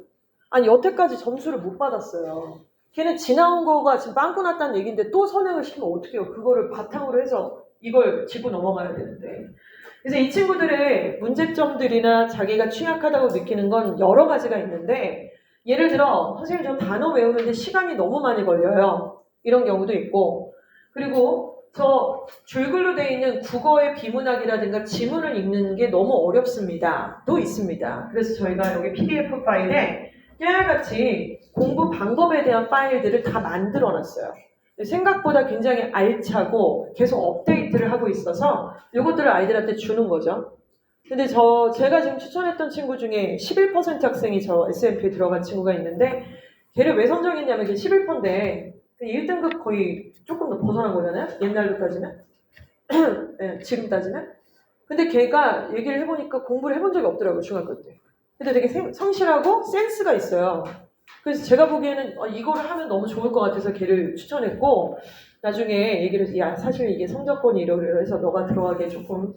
아니 여태까지 점수를 못 받았어요. 걔는 지나온 거가 지금 빵꾸 났다는 얘기인데 또 선행을 시키면 어떡해요. 그거를 바탕으로 해서 이걸 짚고 넘어가야 되는데. 그래서 이 친구들의 문제점들이나 자기가 취약하다고 느끼는 건 여러 가지가 있는데 예를 들어 선생님 저 단어 외우는데 시간이 너무 많이 걸려요. 이런 경우도 있고 그리고 저 줄글로 되어 있는 국어의 비문학이라든가 지문을 읽는 게 너무 어렵습니다. 도 있습니다. 그래서 저희가 여기 PDF 파일에 깨알같이 공부 방법에 대한 파일들을 다 만들어놨어요. 생각보다 굉장히 알차고 계속 업데이트를 하고 있어서 이것들을 아이들한테 주는 거죠. 근데 제가 지금 추천했던 친구 중에 11% 학생이 저 SMP에 들어간 친구가 있는데 걔를 왜 선정했냐면 걔 11%인데 1등급 거의 조금 더 벗어난 거잖아요. 옛날로 따지면. 네, 지금 따지면. 근데 걔가 얘기를 해보니까 공부를 해본 적이 없더라고요. 중학교 때. 근데 되게 성실하고 센스가 있어요. 그래서 제가 보기에는 이거를 하면 너무 좋을 것 같아서 걔를 추천했고 나중에 얘기를 해서 야 사실 이게 성적권이 이러해서 너가 들어가기에 조금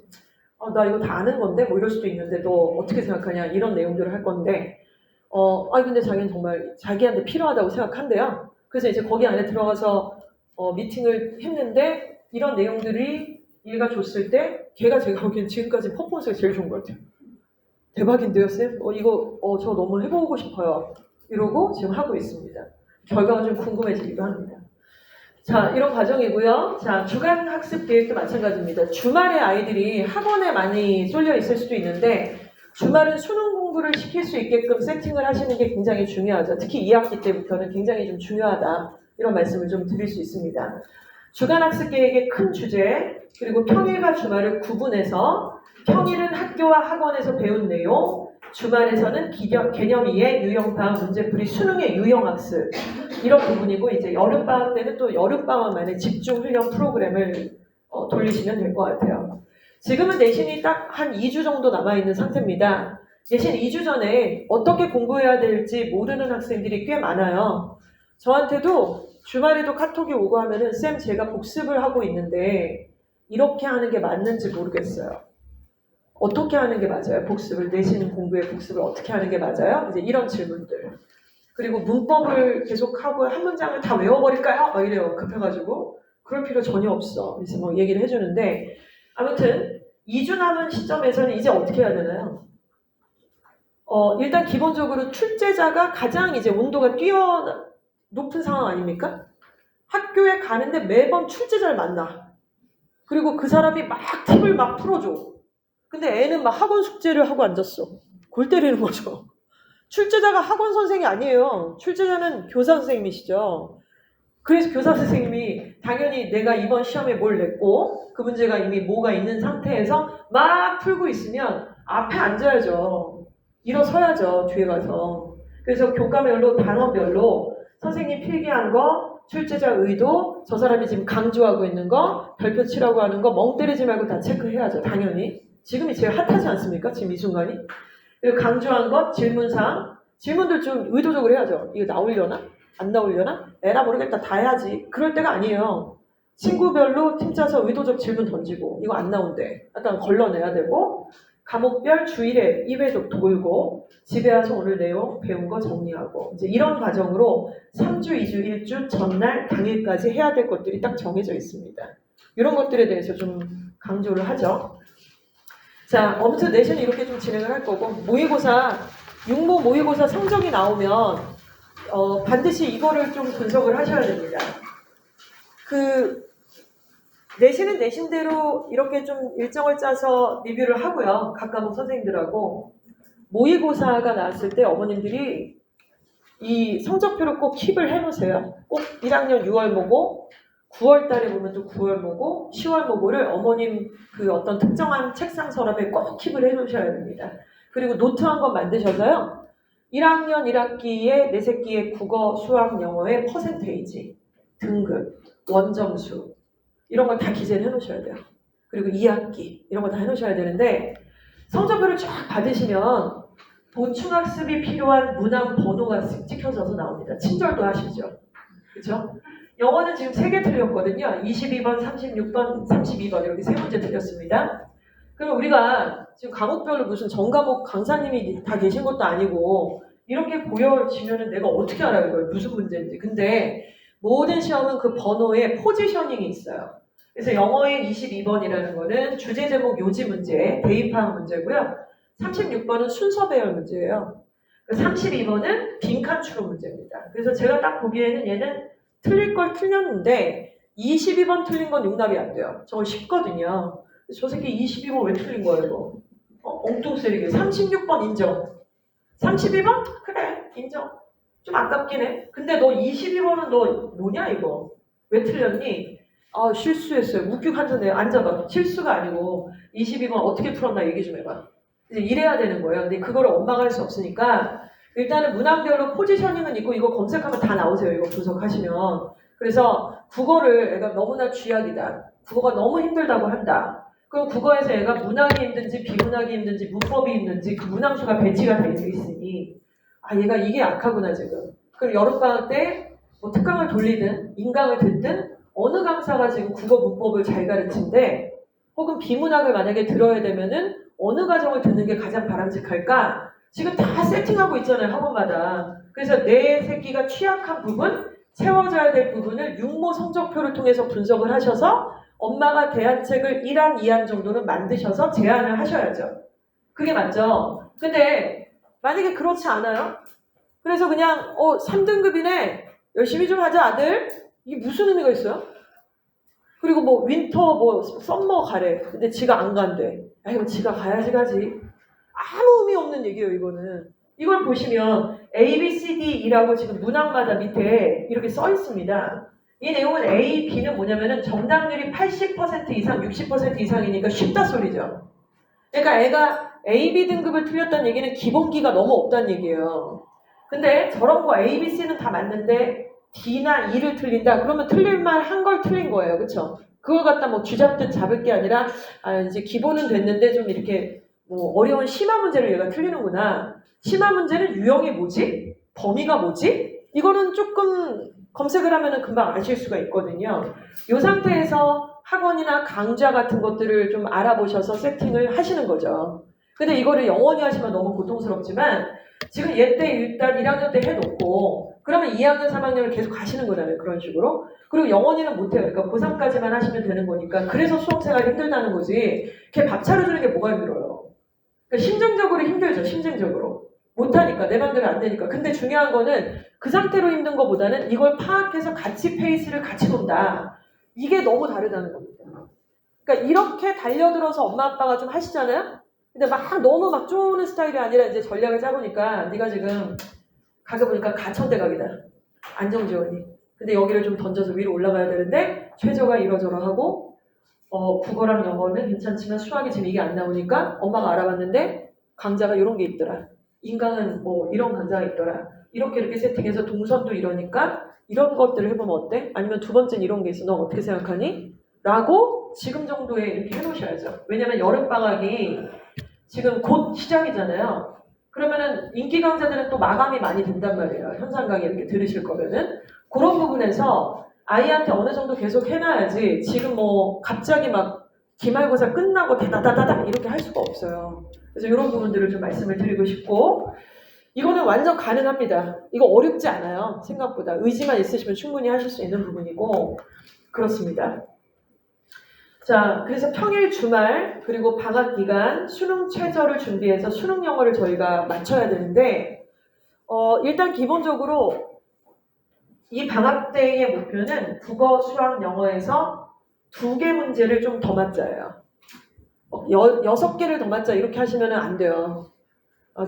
나 이거 다 아는 건데 뭐 이럴 수도 있는데 너 어떻게 생각하냐 이런 내용들을 할 건데 근데 자기는 정말 자기한테 필요하다고 생각한대요. 그래서 이제 거기 안에 들어가서 미팅을 했는데 이런 내용들이 얘가 줬을 때 걔가 제가 보기엔 지금까지 퍼포먼스가 제일 좋은 것 같아요. 대박인데요 쌤? 이거 저 너무 해보고 싶어요. 이러고 지금 하고 있습니다. 결과가 좀 궁금해지기도 합니다. 자, 이런 과정이고요. 자, 주간 학습 계획도 마찬가지입니다. 주말에 아이들이 학원에 많이 쏠려 있을 수도 있는데 주말은 수능 공부를 시킬 수 있게끔 세팅을 하시는 게 굉장히 중요하죠. 특히 2학기 때부터는 굉장히 좀 중요하다. 이런 말씀을 좀 드릴 수 있습니다. 주간 학습 계획의 큰 주제, 그리고 평일과 주말을 구분해서 평일은 학교와 학원에서 배운 내용, 주말에서는 개념 이해, 유형방학, 문제풀이, 수능의 유형학습 이런 부분이고 이제 여름방학 때는 또 여름방학만의 집중훈련 프로그램을 돌리시면 될 것 같아요. 지금은 내신이 딱 한 2주 정도 남아있는 상태입니다. 내신 2주 전에 어떻게 공부해야 될지 모르는 학생들이 꽤 많아요. 저한테도 주말에도 카톡이 오고 하면은 쌤 제가 복습을 하고 있는데 이렇게 하는 게 맞는지 모르겠어요. 어떻게 하는 게 맞아요? 복습을 내신 공부의 복습을 어떻게 하는 게 맞아요? 이제 이런 질문들. 그리고 문법을 계속하고 한 문장을 다 외워버릴까요? 막 이래요. 급해가지고. 그럴 필요 전혀 없어. 그래서 뭐 얘기를 해주는데 아무튼 2주 남은 시점에서는 이제 어떻게 해야 되나요? 일단 기본적으로 출제자가 가장 이제 온도가 높은 상황 아닙니까? 학교에 가는데 매번 출제자를 만나. 그리고 그 사람이 막 팁을 막 풀어줘. 근데 애는 막 학원 숙제를 하고 앉았어. 골 때리는 거죠. 출제자가 학원 선생이 아니에요. 출제자는 교사 선생님이시죠. 그래서 교사 선생님이 당연히 내가 이번 시험에 뭘 냈고 그 문제가 이미 뭐가 있는 상태에서 막 풀고 있으면 앞에 앉아야죠. 일어서야죠. 뒤에 가서. 그래서 교과별로 단원별로 선생님 필기한 거, 출제자 의도, 저 사람이 지금 강조하고 있는 거, 별표 치라고 하는 거 멍 때리지 말고 다 체크해야죠. 당연히. 지금이 제일 핫하지 않습니까? 지금 이 순간이. 그리고 강조한 것, 질문사항, 질문들 좀 의도적으로 해야죠. 이거 나오려나? 안 나오려나? 에라 모르겠다. 다 해야지. 그럴 때가 아니에요. 친구별로 팀 짜서 의도적 질문 던지고 이거 안 나온대. 약간 걸러내야 되고 과목별 주일에 2회 돌고 집에 와서 오늘 내용 배운 거 정리하고 이제 이런 과정으로 3주, 2주, 1주 전날 당일까지 해야 될 것들이 딱 정해져 있습니다. 이런 것들에 대해서 좀 강조를 하죠. 자, 아무튼 내신은 이렇게 좀 진행을 할 거고 모의고사, 육모 모의고사 성적이 나오면 반드시 이거를 좀 분석을 하셔야 됩니다. 내신은 내신대로 이렇게 좀 일정을 짜서 리뷰를 하고요. 각 과목 선생님들하고 모의고사가 나왔을 때 어머님들이 이 성적표를 꼭 킵을 해놓으세요. 꼭 1학년 6월 모고 9월 달에 보면 또 9월 모고 10월 모고를 어머님 그 어떤 특정한 책상 서랍에 꼭 킵을 해놓으셔야 됩니다. 그리고 노트 한 권 만드셔서요. 1학년 1학기에 내 새끼의 국어, 수학, 영어의 퍼센테이지, 등급, 원점수 이런 걸 다 기재를 해놓으셔야 돼요. 그리고 2학기 이런 거 다 해놓으셔야 되는데 성적표를 쫙 받으시면 보충학습이 필요한 문항 번호가 찍혀져서 나옵니다. 친절도 하시죠. 그렇죠? 영어는 지금 3개 틀렸거든요. 22번, 36번, 32번 이렇게 3문제 틀렸습니다. 그럼 우리가 지금 과목별로 무슨 전과목 강사님이 다 계신 것도 아니고 이렇게 보여지면은 내가 어떻게 알아요? 이걸 무슨 문제인지. 근데 모든 시험은 그 번호에 포지셔닝이 있어요. 그래서 영어의 22번이라는 거는 주제 제목 요지 문제, 대입하는 문제고요. 36번은 순서 배열 문제예요. 32번은 빈칸 추론 문제입니다. 그래서 제가 딱 보기에는 얘는 틀릴 걸 틀렸는데 22번 틀린 건 용납이 안 돼요. 저거 쉽거든요. 저 새끼 22번 왜 틀린 거예요, 이거? 엉뚱쓰리게. 36번 인정. 32번? 그래, 인정. 좀 아깝긴 해. 근데 너 22번은 너 뭐냐, 이거? 왜 틀렸니? 아, 실수했어요. 묵묵 앉았네요. 앉아봐. 실수가 아니고 22번 어떻게 풀었나 얘기 좀 해봐. 이제 이래야 되는 거예요. 근데 그거를 엄마가 할 수 없으니까 일단은 문항별로 포지셔닝은 있고 이거 검색하면 다 나오세요. 이거 분석하시면. 그래서 국어를 애가 너무나 쥐약이다. 국어가 너무 힘들다고 한다. 그럼 국어에서 애가 문학이 힘든지 비문학이 힘든지 문법이 힘든지 그 문항수가 배치가 되어 있으니 아 얘가 이게 약하구나 지금. 그럼 여름방학 때 뭐 특강을 돌리든 인강을 듣든 어느 강사가 지금 국어 문법을 잘 가르친데 혹은 비문학을 만약에 들어야 되면은 어느 과정을 듣는 게 가장 바람직할까? 지금 다 세팅하고 있잖아요, 학원마다. 그래서 내 새끼가 취약한 부분, 채워져야 될 부분을 육모 성적표를 통해서 분석을 하셔서 엄마가 대안책을 1안, 2안 정도는 만드셔서 제안을 하셔야죠. 그게 맞죠? 근데 만약에 그렇지 않아요? 그래서 그냥 3등급이네. 열심히 좀 하자, 아들. 이게 무슨 의미가 있어요? 그리고 뭐 윈터 뭐 썸머 가래. 근데 지가 안 간대. 아이고 지가 가야지 가지. 아무 의미 없는 얘기예요 이거는. 이걸 보시면 A, B, C, D이라고 지금 문항마다 밑에 이렇게 써 있습니다. 이 내용은 A, B는 뭐냐면은 정답률이 80% 이상, 60% 이상이니까 쉽다 소리죠. 그러니까 애가 A, B 등급을 틀렸다는 얘기는 기본기가 너무 없다는 얘기예요. 근데 저런 거 A, B, C는 다 맞는데 D나 E를 틀린다? 그러면 틀릴만 한 걸 틀린 거예요. 그쵸? 그걸 갖다 뭐 쥐잡듯 잡을 게 아니라 이제 기본은 됐는데 좀 이렇게 뭐 어려운 심화 문제를 얘가 틀리는구나. 심화 문제는 유형이 뭐지? 범위가 뭐지? 이거는 조금 검색을 하면은 금방 아실 수가 있거든요. 이 상태에서 학원이나 강좌 같은 것들을 좀 알아보셔서 세팅을 하시는 거죠. 근데 이거를 영원히 하시면 너무 고통스럽지만 지금 얘 때 일단 1학년 때 해놓고 그러면 2학년, 3학년을 계속 가시는 거잖아요. 그런 식으로. 그리고 영원히는 못해요. 그러니까 고3까지만 하시면 되는 거니까 그래서 수험생활이 힘들다는 거지 걔 밥 차려주는 게 뭐가 힘들어요. 그러니까 심정적으로 힘들죠. 심정적으로. 못하니까. 내 맘대로 안 되니까. 근데 중요한 거는 그 상태로 힘든 것보다는 이걸 파악해서 같이 페이스를 같이 돈다. 이게 너무 다르다는 겁니다. 그러니까 이렇게 달려들어서 엄마 아빠가 좀 하시잖아요. 근데 막 너무 막 쪼는 스타일이 아니라 이제 전략을 짜보니까 네가 지금 가져보니까 가천대각이다. 안정지원이. 근데 여기를 좀 던져서 위로 올라가야 되는데 최저가 이러저러 하고 국어랑 영어는 괜찮지만 수학이 지금 이게 안 나오니까 엄마가 알아봤는데 강좌가 이런 게 있더라. 인강은 뭐 이런 강좌가 있더라. 이렇게 세팅해서 동선도 이러니까 이런 것들을 해보면 어때? 아니면 두 번째는 이런 게 있어. 너 어떻게 생각하니? 라고 지금 정도에 이렇게 해놓으셔야죠. 왜냐면 여름방학이 지금 곧 시작이잖아요. 그러면은 인기 강좌들은 또 마감이 많이 된단 말이에요. 현장 강의 이렇게 들으실 거면은. 그런 부분에서 아이한테 어느 정도 계속 해놔야지 지금 뭐 갑자기 막 기말고사 끝나고 다다다다다 이렇게 할 수가 없어요. 그래서 이런 부분들을 좀 말씀을 드리고 싶고 이거는 완전 가능합니다. 이거 어렵지 않아요. 생각보다. 의지만 있으시면 충분히 하실 수 있는 부분이고 그렇습니다. 자, 그래서 평일 주말 그리고 방학 기간 수능 최저를 준비해서 수능 영어를 저희가 맞춰야 되는데 일단 기본적으로 이 방학 때의 목표는 국어, 수학, 영어에서 2개 문제를 좀 더 맞자예요. 6개를 더 맞자 이렇게 하시면 안 돼요.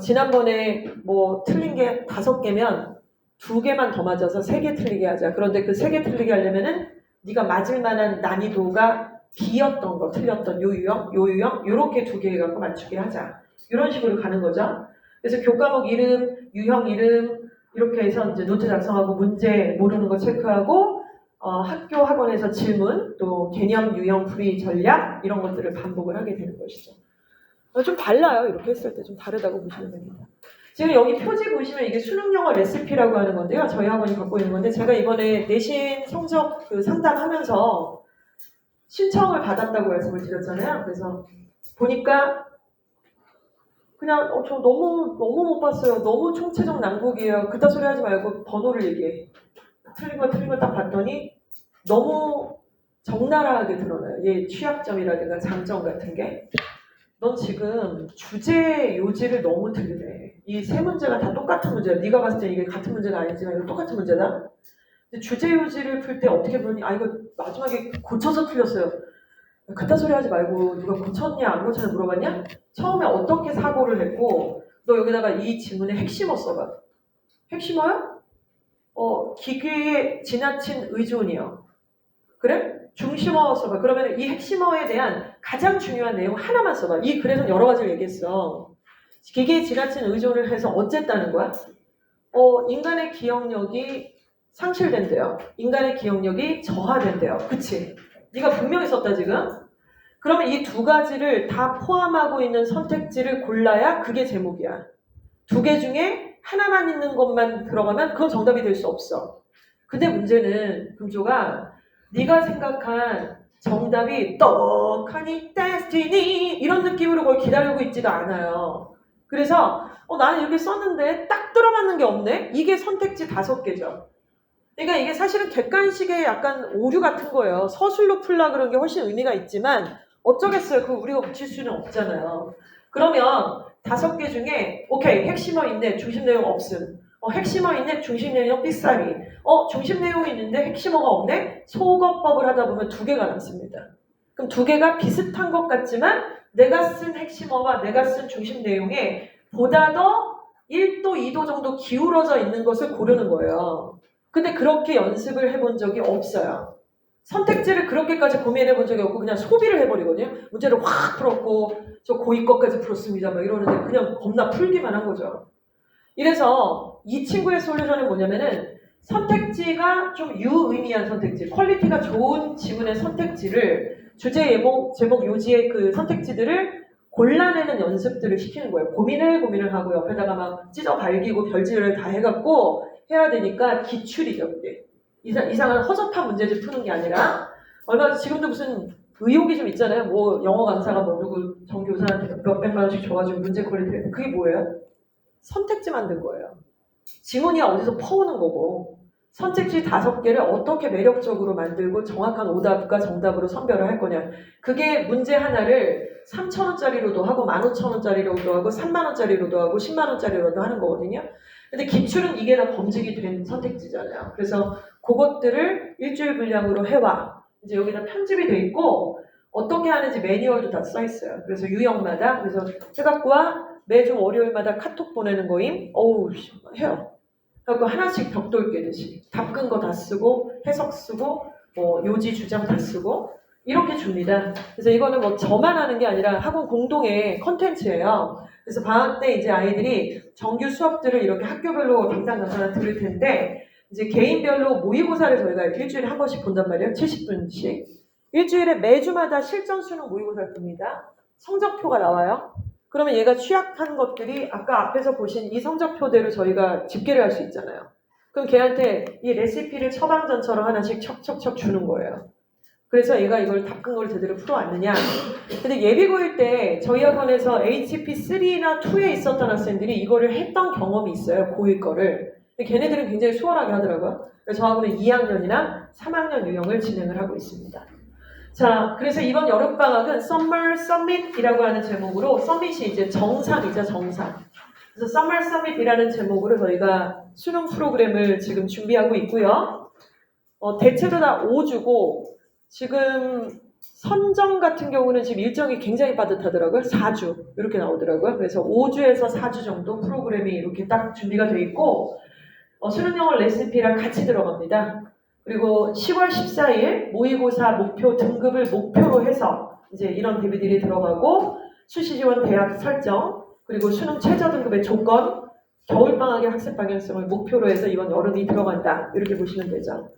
지난번에 뭐 틀린 게 5개면 2개만 더 맞아서 3개 틀리게 하자. 그런데 그 3개 틀리게 하려면은 네가 맞을 만한 난이도가 B였던 거, 틀렸던 요 유형, 요렇게 2개 갖고 맞추게 하자. 이런 식으로 가는 거죠. 그래서 교과목 이름, 유형 이름 이렇게 해서 이제 노트 작성하고 문제 모르는 거 체크하고 학교 학원에서 질문, 또 개념, 유형, 풀이, 전략 이런 것들을 반복을 하게 되는 것이죠. 좀 달라요. 이렇게 했을 때 좀 다르다고 보시면 됩니다. 지금 여기 표지 보시면 이게 수능 영어 레시피라고 하는 건데요. 저희 학원이 갖고 있는 건데 제가 이번에 내신 성적 상담하면서 신청을 받았다고 말씀을 드렸잖아요. 그래서 보니까 그냥 저 너무 못 봤어요. 너무 총체적 난국이에요. 그따 소리 하지 말고 번호를 얘기해. 틀린 거 딱 봤더니 너무 적나라하게 드러나요. 얘 취약점이라든가 장점 같은 게. 넌 지금 주제 요지를 너무 틀리네. 이 3문제가 다 똑같은 문제야. 네가 봤을 때 이게 같은 문제가 아니지만 이거 똑같은 문제다. 근데 주제 요지를 풀 때 어떻게 보니 이거 마지막에 고쳐서 틀렸어요. 그딴 소리 하지 말고 누가 고쳤냐 안 고쳤냐 물어봤냐? 처음에 어떻게 사고를 했고 너 여기다가 이 지문에 핵심어 써봐. 핵심어요? 기계에 지나친 의존이요. 그래? 중심어 써봐. 그러면 이 핵심어에 대한 가장 중요한 내용 하나만 써봐. 이 글에서는 여러 가지를 얘기했어. 기계에 지나친 의존을 해서 어쨌다는 거야? 인간의 기억력이 상실된대요. 인간의 기억력이 저하된대요. 그치? 네가 분명히 썼다 지금? 그러면 이 2가지를 다 포함하고 있는 선택지를 골라야 그게 제목이야. 2개 중에 하나만 있는 것만 들어가면 그건 정답이 될 수 없어. 근데 문제는 금조가 네가 생각한 정답이 떡하니 데스티니 이런 느낌으로 그걸 기다리고 있지가 않아요. 그래서 나는 이렇게 썼는데 딱 들어맞는 게 없네? 이게 선택지 5개죠. 그러니까 이게 사실은 객관식의 약간 오류 같은 거예요. 서술로 풀라 그런 게 훨씬 의미가 있지만 어쩌겠어요. 그거 우리가 고칠 수는 없잖아요. 그러면 5개 중에 오케이 핵심어 있네 중심 내용 없음. 핵심어 있네 중심 내용 삑사리. 중심 내용이 있는데 핵심어가 없네? 소거법을 하다 보면 2개가 남습니다. 그럼 2개가 비슷한 것 같지만 내가 쓴 핵심어와 내가 쓴 중심 내용에 보다 더 1도, 2도 정도 기울어져 있는 것을 고르는 거예요. 근데 그렇게 연습을 해본 적이 없어요. 선택지를 그렇게까지 고민해 본 적이 없고 그냥 소비를 해버리거든요. 문제를 확 풀었고 저 고이 것까지 풀었습니다. 막 이러는데 그냥 겁나 풀기만 한 거죠. 이래서 이 친구의 솔루션은 뭐냐면은 선택지가 좀 유의미한 선택지, 퀄리티가 좋은 지문의 선택지를 주제, 제목, 요지의 그 선택지들을 골라내는 연습들을 시키는 거예요. 고민을 하고 옆에다가 막 찢어 발기고 별지를 다 해갖고 해야 되니까 기출이죠, 그게. 이상한 허접한 문제들 푸는 게 아니라 얼마 지금도 무슨 의혹이 좀 있잖아요. 뭐 영어 강사가 뭐 누구 정교사한테 몇백만 원씩 줘가지고 문제 퀄리티 그게 뭐예요? 선택지 만든 거예요. 지문이 어디서 퍼오는 거고 선택지 5개를 어떻게 매력적으로 만들고 정확한 오답과 정답으로 선별을 할 거냐. 그게 문제 하나를 3,000원짜리로도 하고 15,000원짜리로도 하고 3만원짜리로도 하고 10만원짜리로도 하는 거거든요. 근데 기출은 이게 다 검증이 된 선택지잖아요. 그래서 그것들을 일주일 분량으로 해와. 이제 여기다 편집이 돼 있고 어떻게 하는지 매뉴얼도 다 써 있어요. 그래서 유형마다 그래서 해갖고와 매주 월요일마다 카톡 보내는 거임. 해요. 그래갖고 하나씩 벽돌 깨듯이 답근 거 다 쓰고 해석 쓰고 뭐 요지 주장 다 쓰고 이렇게 줍니다. 그래서 이거는 뭐 저만 하는 게 아니라 학원 공동의 컨텐츠예요. 그래서 방학 때 이제 아이들이 정규 수업들을 이렇게 학교별로 담당 강사가 들을 텐데 이제 개인별로 모의고사를 저희가 일주일에 한 번씩 본단 말이에요. 70분씩. 일주일에 매주마다 실전 수능 모의고사를 봅니다. 성적표가 나와요. 그러면 얘가 취약한 것들이 아까 앞에서 보신 이 성적표대로 저희가 집계를 할 수 있잖아요. 그럼 걔한테 이 레시피를 처방전처럼 하나씩 척척척 주는 거예요. 그래서 얘가 이걸 답근거를 제대로 풀어왔느냐. 근데 예비고일 때 저희 학원에서 HP3나 2에 있었던 학생들이 이거를 했던 경험이 있어요. 고1 거를. 근데 걔네들은 굉장히 수월하게 하더라고요. 그래서 저 학원은 2학년이나 3학년 유형을 진행을 하고 있습니다. 자, 그래서 이번 여름방학은 Summer Summit이라고 하는 제목으로 서밋이 이제 정상이죠, 정상. 그래서 Summer Summit이라는 제목으로 저희가 수능 프로그램을 지금 준비하고 있고요. 대체로 다 5주고 지금 선정 같은 경우는 지금 일정이 굉장히 빠듯하더라고요. 4주 이렇게 나오더라고요. 그래서 5주에서 4주 정도 프로그램이 이렇게 딱 준비가 돼 있고 수능 영어 레시피랑 같이 들어갑니다. 그리고 10월 14일 모의고사 목표 등급을 목표로 해서 이제 이런 DVD들이 들어가고 수시 지원 대학 설정 그리고 수능 최저 등급의 조건 겨울방학의 학습 방향성을 목표로 해서 이번 여름이 들어간다. 이렇게 보시면 되죠.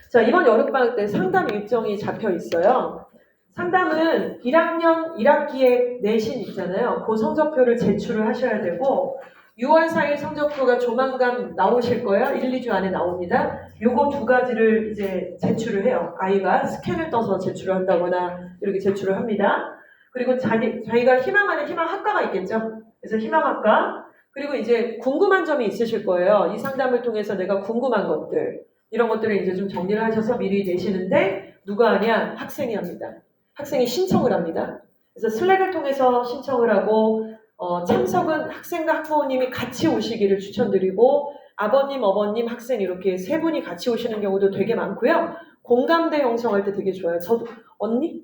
자, 이번 여름방학 때 상담 일정이 잡혀 있어요. 상담은 1학년 1학기에 내신 있잖아요. 그 성적표를 제출을 하셔야 되고 6월 4일 성적표가 조만간 나오실 거예요. 1, 2주 안에 나옵니다. 요거 두 가지를 이제 제출을 해요. 아이가 스캔을 떠서 제출을 한다거나 이렇게 제출을 합니다. 그리고 자기가 희망하는 희망학과가 있겠죠. 그래서 희망학과 그리고 이제 궁금한 점이 있으실 거예요. 이 상담을 통해서 내가 궁금한 것들 이런 것들을 이제 좀 정리를 하셔서 미리 내시는데 누가 하냐? 학생이 합니다. 학생이 신청을 합니다. 그래서 슬랙을 통해서 신청을 하고 참석은 학생과 학부모님이 같이 오시기를 추천드리고 아버님, 어머님, 학생 이렇게 세 분이 같이 오시는 경우도 되게 많고요. 공감대 형성할 때 되게 좋아요. 저도 언니?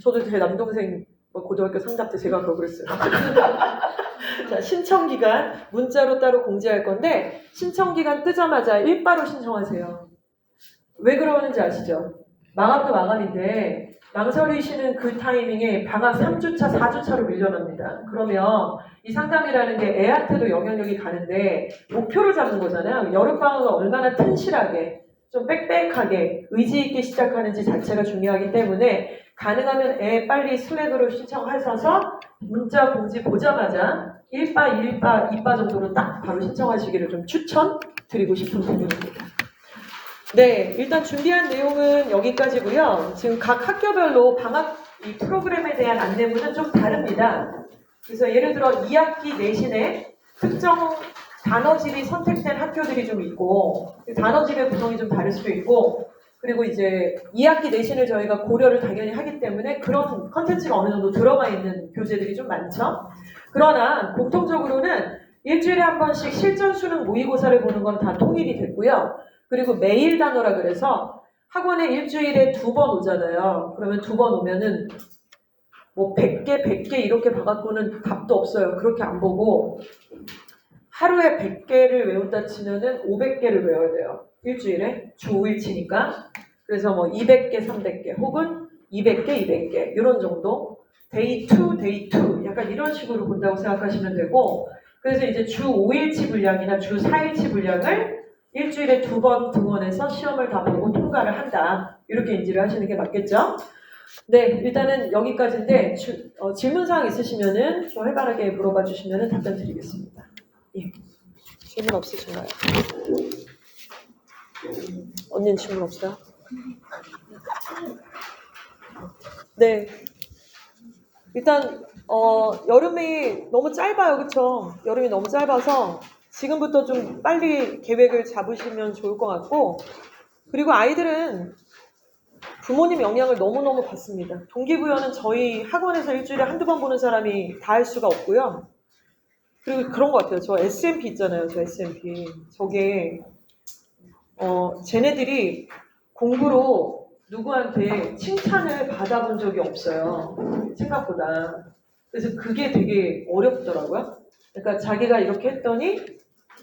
저도 제 남동생 고등학교 상담 때 제가 그러고 그랬어요. 자, 신청 기간 문자로 따로 공지할 건데 신청 기간 뜨자마자 일바로 신청하세요. 왜 그러는지 아시죠? 마감도 마감인데 망설이시는 그 타이밍에 방학 3주차, 4주차로 밀려납니다. 그러면 이 상담이라는 게 애한테도 영향력이 가는데 목표를 잡는 거잖아요. 여름방학을 얼마나 튼실하게 좀 빽빽하게 의지 있게 시작하는지 자체가 중요하기 때문에 가능하면 애 빨리 슬랙으로 신청하셔서 문자 공지 보자마자 1바, 1바, 2바 정도로 딱 바로 신청하시기를 좀 추천드리고 싶은 부분입니다. 네, 일단 준비한 내용은 여기까지고요. 지금 각 학교별로 방학 이 프로그램에 대한 안내문은 좀 다릅니다. 그래서 예를 들어 2학기 내신에 특정 단어집이 선택된 학교들이 좀 있고 단어집의 구성이 좀 다를 수도 있고 그리고 이제 2학기 내신을 저희가 고려를 당연히 하기 때문에 그런 컨텐츠가 어느 정도 들어가 있는 교재들이 좀 많죠. 그러나 공통적으로는 일주일에 한 번씩 실전 수능 모의고사를 보는 건 다 통일이 됐고요. 그리고 매일 단어라 그래서 학원에 일주일에 2번 오잖아요. 그러면 2번 오면은 뭐 100개, 100개 이렇게 봐갖고는 답도 없어요. 그렇게 안 보고 하루에 100개를 외운다 치면은 500개를 외워야 돼요. 일주일에 주 5일치니까. 그래서 뭐 200개, 300개 혹은 200개, 200개 이런 정도. 데이 2, 데이 2 약간 이런 식으로 본다고 생각하시면 되고 그래서 이제 주 5일치 분량이나 주 4일치 분량을 일주일에 2번 등원해서 시험을 다 보고 통과를 한다. 이렇게 인지를 하시는 게 맞겠죠? 네, 일단은 여기까지인데 질문사항 있으시면은 좀 활발하게 물어봐 주시면 답변 드리겠습니다. 예. 질문 없으신가요? 언니는 질문 없어요? 네. 일단 여름이 너무 짧아요, 그렇죠? 여름이 너무 짧아서 지금부터 좀 빨리 계획을 잡으시면 좋을 것 같고 그리고 아이들은 부모님 영향을 너무너무 받습니다. 동기부여는 저희 학원에서 일주일에 한두 번 보는 사람이 다 할 수가 없고요. 그리고 그런 것 같아요. 저 SMP 있잖아요. 저 SMP. 저게 쟤네들이 공부로 누구한테 칭찬을 받아본 적이 없어요. 생각보다. 그래서 그게 되게 어렵더라고요. 그러니까 자기가 이렇게 했더니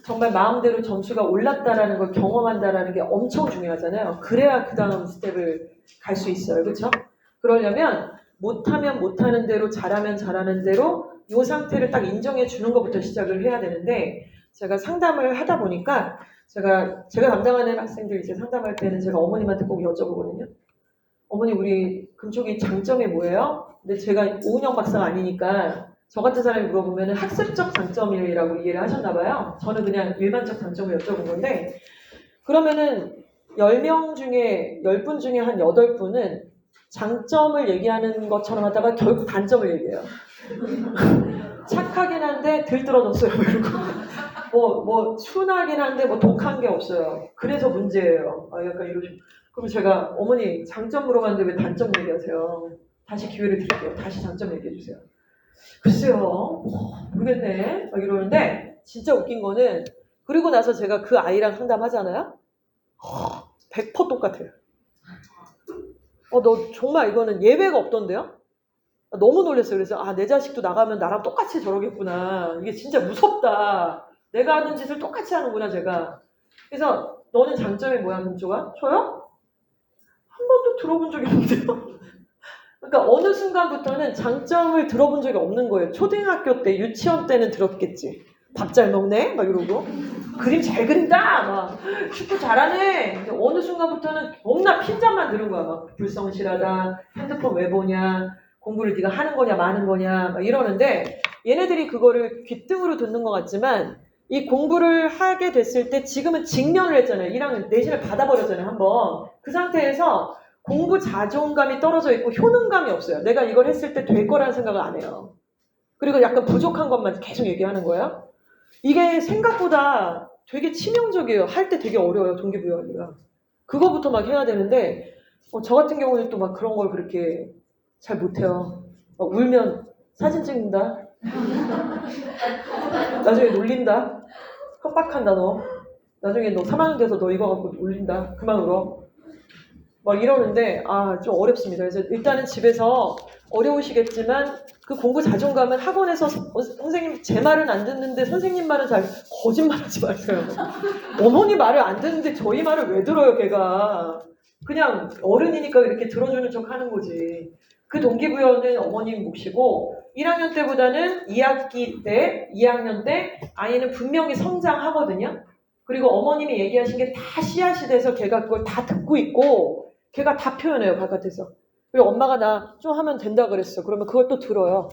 정말 마음대로 점수가 올랐다라는 걸 경험한다라는 게 엄청 중요하잖아요. 그래야 그 다음 스텝을 갈 수 있어요. 그렇죠? 그러려면 못하면 못하는 대로 잘하면 잘하는 대로 이 상태를 딱 인정해 주는 것부터 시작을 해야 되는데 제가 상담을 하다 보니까 제가 담당하는 학생들 이제 상담할 때는 제가 어머님한테 꼭 여쭤보거든요. 어머니 우리 금쪽이 장점이 뭐예요? 근데 제가 오은영 박사가 아니니까 저 같은 사람이 물어보면 학습적 장점이라고 이해를 하셨나 봐요. 저는 그냥 일반적 장점을 여쭤본 건데 그러면은 10명 중에 10분 중에 한 8분은 장점을 얘기하는 것처럼 하다가 결국 단점을 얘기해요. 착하긴 한데 들떨어졌어요. 뭐 순하긴 한데 뭐 독한 게 없어요. 그래서 문제예요. 약간 이러시고. 그럼 제가 어머니 장점 물어봤는데 왜 단점 얘기하세요? 다시 기회를 드릴게요. 다시 장점 얘기해 주세요. 글쎄요. 모르겠네. 막 이러는데 진짜 웃긴 거는 그리고 나서 제가 그 아이랑 상담하잖아요. 100% 똑같아요. 너 정말 이거는 예외가 없던데요? 너무 놀랐어요. 그래서 내 자식도 나가면 나랑 똑같이 저러겠구나. 이게 진짜 무섭다. 내가 하는 짓을 똑같이 하는구나, 제가. 그래서 너는 장점이 뭐야, 금조가? 저요? 한 번도 들어본 적이 없는데요. 그러니까 어느 순간부터는 장점을 들어본 적이 없는 거예요. 초등학교 때, 유치원 때는 들었겠지. 밥 잘 먹네? 막 이러고. 그림 잘 그린다! 막. 축구 잘하네! 근데 어느 순간부터는 겁나 핀잔만 들은 거야. 막 불성실하다. 핸드폰 왜 보냐. 공부를 네가 하는 거냐, 마는 거냐. 막 이러는데 얘네들이 그거를 귓등으로 듣는 것 같지만 이 공부를 하게 됐을 때 지금은 직면을 했잖아요. 1학년 내신을 받아버렸잖아요. 한번. 그 상태에서 공부 자존감이 떨어져 있고 효능감이 없어요. 내가 이걸 했을 때 될 거라는 생각을 안 해요. 그리고 약간 부족한 것만 계속 얘기하는 거예요. 이게 생각보다 되게 치명적이에요. 할 때 되게 어려워요. 동기부여하기가. 그거부터 막 해야 되는데 저 같은 경우는 또 막 그런 걸 그렇게 잘 못해요. 막 울면 사진 찍는다. 나중에 놀린다. 협박한다 너. 나중에 너 3학년 돼서 너 이거 갖고 놀린다. 그만 울어. 막 이러는데 좀 어렵습니다. 그래서 일단은 집에서 어려우시겠지만 그 공부 자존감은 학원에서 선생님 제 말은 안 듣는데 선생님 말은 잘 거짓말하지 마세요. 어머니 말을 안 듣는데 저희 말을 왜 들어요, 걔가. 그냥 어른이니까 이렇게 들어주는 척 하는 거지. 그 동기부여는 어머님 몫이고 1학년 때보다는 2학기 때, 2학년 때 아이는 분명히 성장하거든요. 그리고 어머님이 얘기하신 게 다 씨앗이 돼서 걔가 그걸 다 듣고 있고 걔가 다 표현해요, 바깥에서. 그리고 엄마가 나 좀 하면 된다 그랬어. 그러면 그걸 또 들어요.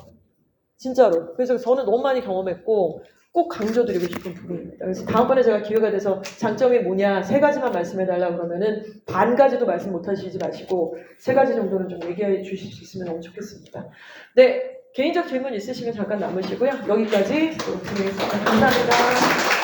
진짜로. 그래서 저는 너무 많이 경험했고 꼭 강조드리고 싶은 부분입니다. 그래서 다음번에 제가 기회가 돼서 장점이 뭐냐 3가지만 말씀해달라고 그러면은 반 가지도 말씀 못하시지 마시고 3가지 정도는 좀 얘기해 주실 수 있으면 너무 좋겠습니다. 네, 개인적 질문 있으시면 잠깐 남으시고요. 여기까지 진행했습니다. 감사합니다.